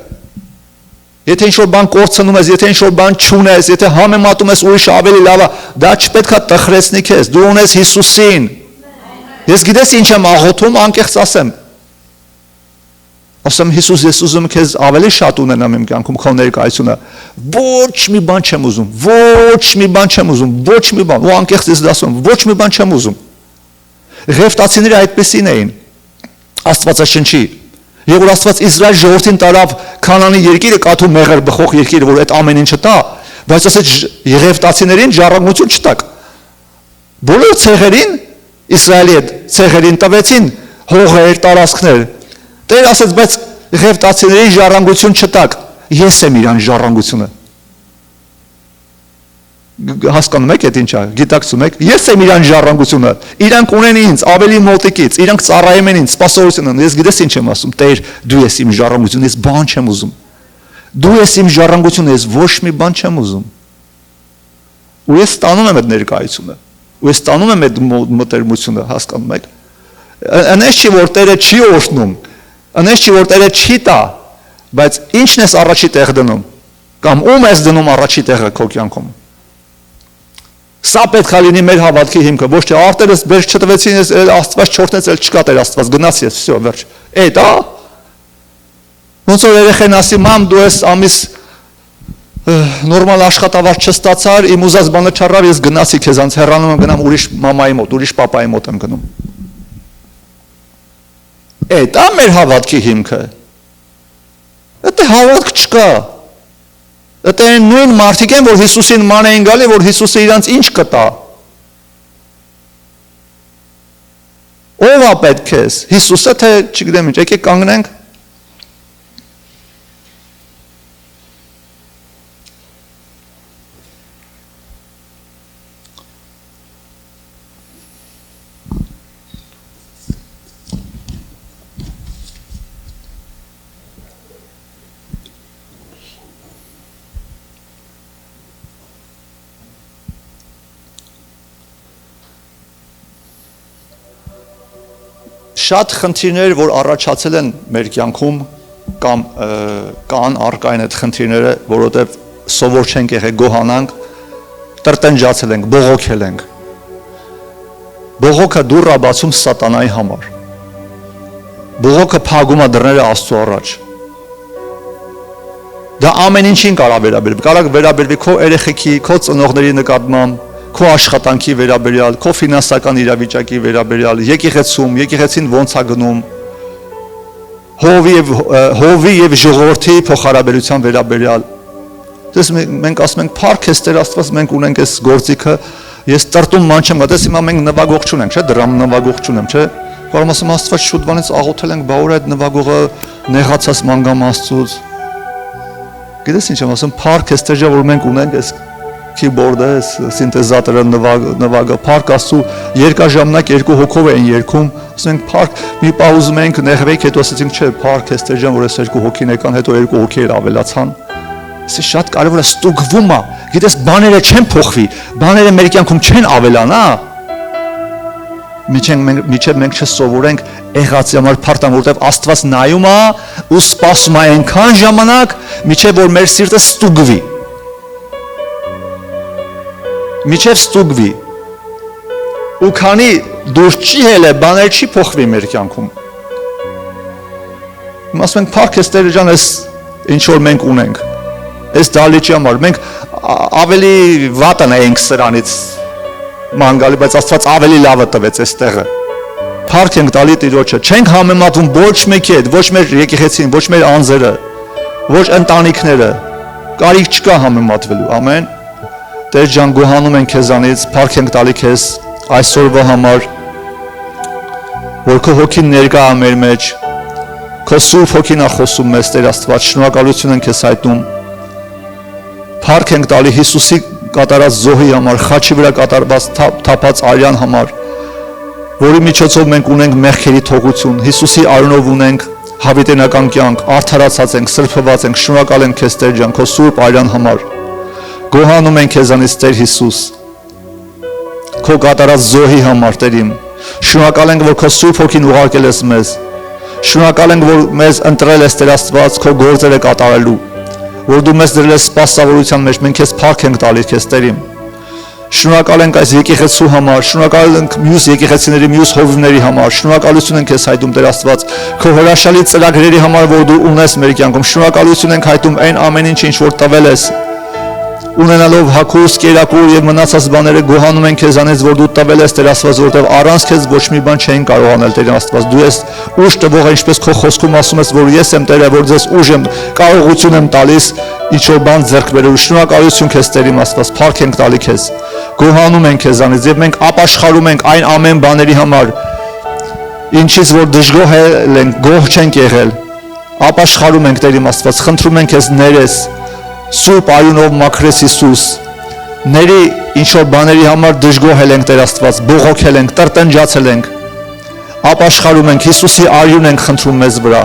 Եթե ինչ-որ բան կորցնում ես, եթե ինչ-որ բան չունես, եթե համեմատում ես ուրիշը ավելի լավ է, դա չպետք է տխրեցնի քեզ։ Դու ունես Հիսուսին։ Ես գիտես ինչ եմ աղոթում, անկեղծ ասեմ։ Ասեմ Հիսուս, ես ուզում քեզ ավելի շատ ունենամ իմ կյանքում քո ներկայությունը։ Ոչ մի բան չեմ ուզում, ոչ մի բան չեմ ուզում, ոչ մի բան, ու անկեղծ ես դասում, ոչ մի բան չեմ ուզում։ Ղևտացիները այդպեսին էին։ Աստվածաշնչի Եվ որ Աստված Իսրայել ժողովրդին տարավ Քանանի երկիրը կաթու մեղր բխող երկիրը, որ այդ ամեն ինչը տա, բայց ասեց Եղևտացիներին ժառանգություն չտաք։ Բոլոր ցեղերին Իսրայելի այդ ցեղերին տվեցին հողեր, տարածքներ։ Տեր ասեց, բայց Եղևտացիներին ժառանգություն չտաք։ Ես եմ իրան ժառանգությունը։ Հասկանում եք այդ ինչա, գիտակցում եք, ես եմ իրան ժառանգությունը, իրանք ունեն ինձ ավելի մոտիկից, իրանք ծառայում են ինձ, սպասավորություն ունեն, ես գիտես ինչ եմ ասում, Տեր, դու ես իմ ժառանգությունը, ես բան չեմ ուզում, դու ես իմ ժառանգությունը, ես ոչ մի բան չեմ ուզում, ու ես ստանում եմ այդ ներկայությունը, ու ես ստանում եմ այդ մտերմությունը, հասկանում եք, այնպես չի, որ Տերը չի օրհնում, այնպես չի, որ Տերը չի տա, բայց ինչն ես առաջի տեղ դնում, կամ ում ես դնում առաջի տեղը քո կյանքում։ Սա պետք է լինի մեր հավատքի հիմքը, ոչ թե արտերս բեր չտվեցին, Աստված չորտնեց, էլ չկա Տեր Աստված, գնացի ես, всё, վերջ։ Էդ է։ Ոնց որ երեխեն ասի, մամ, դու ես ամիս նորմալ աշխատավարձ չստացար, իմ ուզած բանը չառավ, ես գնացի քեզանց հեռանում եմ գնամ ուրիշ մամայի մոտ, ուրիշ պապայի մոտ եմ գնում։ Էդ է մեր հավատքի հիմքը։ Դա հավատք չկա։ Դա նույն մարդիկ են, որ Հիսուսին ման էին գալի, որ Հիսուսը իրանց ինչ կտա։ Ո՞վ է պետք քեզ։ Հիսուսը թե չգիտեմ ինչ, եկեք կանգնենք։ Շատ խնդիրներ, որ առաջացել են մեր կյանքում կամ կան առկային այդ խնդիրները, որովհետև սովոր չենք եղել գոհանանք, տրտնջացել ենք, բողոքել ենք։ Բողոքը դուռ է բացում սատանայի համար։ Բողոքը փակում է դռները Աստծո առաջ։ Դա ամեն ինչին կարող վերաբերվի, կարող վերաբերվի քո երեխեքի, քո ծնողների նկատմամբ, քո աշխատանքի վերաբերյալ, քո ֆինանսական իրավիճակի վերաբերյալ, եկեղեցին ոնց է գնում, հովի եւ ժողովրդի փոխհարաբերության վերաբերյալ։ Դες մենք ասում ենք, փառք ես Տեր Աստված, մենք ունենք այս գործիքը, ես տրտում ման չեմ գտես, հիմա մենք նվագող չունենք, չէ՞, դրամ նվագող չունեմ, չէ՞։ Որում ասում Աստված շուտ բանից աղոթել ենք, բա որ այդ նվագողը նեղացած մանգամ Աստծուց։ Գիտես ինչ եմ ասում, փառք ես Տեր, որ մենք ունենք այս keyboard-ը, սինթեզատորը, նվագը, փառք Աստծո, երկաժամնակ երկու հոգով են երգում, ասում ենք փառք, մի պահ ուզում ենք նեղվենք, հետո ասեցինք չէ, փառք ես Տեր ջան, որ այս երկու հոգին եկան, հետո երկու հոգիեր ավելացան։ Սա շատ կարևոր է, ստուգվում է, գիտես բաները չեն փոխվի, բաները մեր կյանքում չեն ավելանա։ Միջև մենք չսովորենք եղածի համար փառտան, որովհետև Աստված նայում է ու սպասում է այնքան ժամանակ, միջև որ մեր սիրտը ստուգվի։ Միջև ստուգվի ու քանի դուրս չի հելը բաներ չի փոխվի մեր կյանքում։ Մենք ասում ենք փառք ես Տեր ջան, այս ինչ որ մենք ունենք, այս դալիճի համար մենք ավելի վատն ենք սրանից մանգալի, բայց Աստված ավելի լավը տվեց այս տեղը։ Փառք ենք տալի Տիրոջը, չենք համեմատվում ոչ մեկի հետ, ոչ մեր եկեղեցին, ոչ մեր անձերը, ոչ ընտանիքները, կարիք չկա համեմատվելու, ամեն։ Տեր ջան, գոհանում ենք քեզանից, փառք ենք տալի քեզ այսօրվա համար, որ քո հոգին ներկա է մեր մեջ, Քո Սուրբ Հոգին է խոսում մեզ, Տեր Աստված, շնորհակալություն ենք քեզ հայտնում։ Փառք ենք տալի Հիսուսի կատարած զոհի համար, խաչի վրա կատարված թափած արյան համար, որի միջոցով մենք ունենք մեղքերի թողություն, Հիսուսի արյունով ունենք հավիտենական կյանք, արդարացած ենք, սրբված ենք, շնորհակալ ենք քեզ Տեր ջան, քո Սուրբ արյան համար։ Գոհանում ենք քեզանից Տեր Հիսուս, քո կատարած զոհի համար, Տեր իմ։ Շնորհակալ ենք, որ քո Սուրբ Հոգին ուղարկել ես մեզ։ Շնորհակալ ենք, որ մեզ ընտրել ես Տեր Աստված քո գործերը կատարելու, որ դու մեզ դրել ես սպասավորության մեջ, մենք քեզ փառք ենք տալիս քեզ Տեր իմ։ Շնորհակալ ենք այս եկեղեցու համար, շնորհակալ ենք մյուս եկեղեցիների, մյուս հովիվների համար, շնորհակալություն ենք քեզ հայտում Տեր Աստված քո հրաշալի ծրագրերի համար, որ դու ունես մեր կյանքում, շնորհակալություն ենք հայտում այն ամեն ինչը, ինչ որ տվել ես, ունենալով հագուստ, կերակուր եւ մնացած բաները գոհանում են քեզանից, որ դու տվել ես Տեր Աստված, որովհետեւ առանց քեզ ոչ մի բան չէին կարող անել Տեր Աստված։ Դու ես ուժ տվող, ինչպես քո խոսքում ասում ես, որ ես եմ Տերը, որ ձեզ ուժ եմ, կարողություն եմ տալիս ինչ որ բան ձեռք բերելու։ Շնորհակալություն քեզ Տեր իմ Աստված, փառք ենք տալի քեզ։ Գոհանում ենք քեզանից եւ մենք ապաշխարում ենք այն ամեն բաների համար, ինչից որ դժգոհ ենք, գոհ չենք եղել։ Ապաշխարում ենք Տեր իմ Աստված, խնդրում ենք քեզ ներես Սուրբ արյունով մաքրես Հիսուս, ների ինչ որ բաների համար դժգոհել ենք Տեր Աստված, բողոքել ենք, տրտնջացել ենք, ապաշխարում ենք, Հիսուսի արյուն ենք խնդրում մեզ վրա,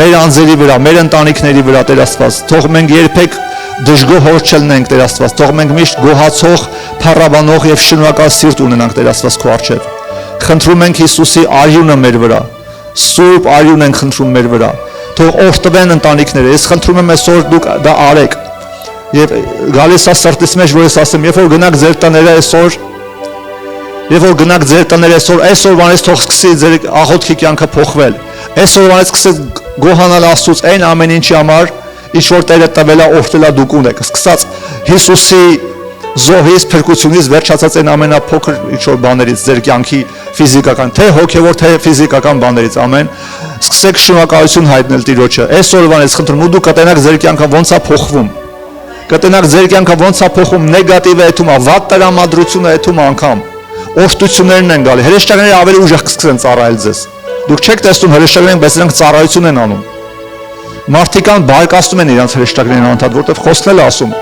մեր անձերի վրա, մեր ընտանիքների վրա Տեր Աստված, թող մենք երբեք դժգոհ չլինենք Տեր Աստված, թող մենք միշտ գոհացող, փառաբանող եւ շնորհակալ սիրտ ունենանք Տեր Աստված քո առջև։ Խնդրում ենք Հիսուսի արյունը մեր վրա, Սուրբ արյուն ենք խնդրում մեր վրա, թող օրհնվեն ընտանիքները։ Ես խնդրում եմ այսօր դուք դա արեք։ Եվ գալիս է սրտից մեջ, որ ես ասեմ, երբ որ գնաք ձեր տները այսօր, երբ որ գնաք ձեր տները այսօրվանից թող սկսի ձեր աղոթքի կյանքը փոխվել։ Այսօրվանից սկսեք գոհանալ Աստծուց այն ամեն ինչի համար, ինչ որ Տերը տվել է, օրհնել է դուք ունեք։ Սկսած Հիսուսի զոհից, փրկությունից, վերջացած այն ամենափոքր ինչ որ բաներից ձեր կյանքի ֆիզիկական, թե հոգևոր, թե ֆիզիկական բաներից, ամեն, սկսեք շնորհակալություն հայտնել Տիրոջը։ Այսօրվանից խնդրում ու դուք կտենաք ձեր կյանքը ոնց է փոխվում։ Կտենաք ձեր կյանքը ոնց է փոխում, նեգատիվը եթում է, վատ տրամադրությունը եթում անգամ։ Օրհնություններն են գալի։ Հրեշտակները ավելի ուժեղ կսկսեն ծառայել ձեզ։ Դուք չեք տեսնում հրեշտակներին, բայց նրանք ծառայություն են անում։ Մարդիկան բարկացնում են իրանց հրեշտակներին անդադ, որտեղ խոսքն է ասում։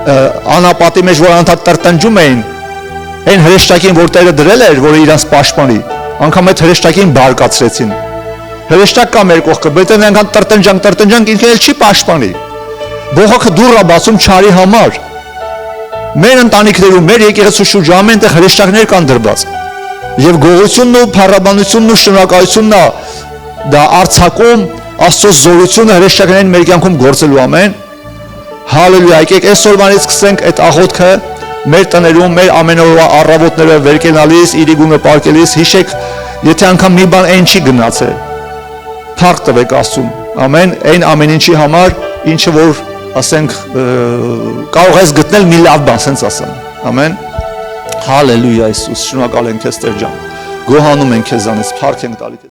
Անապատի մեջ որ անդադ տրտնջում էին, այն հրեշտակին, որ Տերը դրել էր, որը իրանց պաշտպանի, անգամ այդ հրեշտակին բարկացրեցին։ Հրեշտակ կա մեր կողքը, բայց նրանք տրտնջանք, ինքը էլ չի պաշտպանի։ Բողոքը դուռ է բացում չարի համար։ Մեր ընտանիքներում, մեր եկեղեցու շուրջ ամենտեղ հրեշտակներ կան դրված։ Եվ գոհությունն ու փառաբանությունն ու շնորհակալությունն է դա արձակում Աստծո զորությունը հրեշտակներին մեր կյանքում գործելու ամեն։ Հալելույա, եկեք այսօրվանից սկսենք այդ աղոթքը մեր տներում, մեր ամենօրյա առավոտները վեր կենալիս, իրիգունը պարկելիս, հիշեք, եթե անգամ մի բան այն չի գնացել, փառք տվեք Աստծուն, ամեն, այն ամեն ինչի համար, ինչը որ ասենք կարող ես գտնել մի լավ բան, ասենց ասեմ, ամեն, հալելույա Իսուս, շնորհակալ ենք քեզ Տեր ջան, գոհանում ենք քեզանից, փառք ենք տալի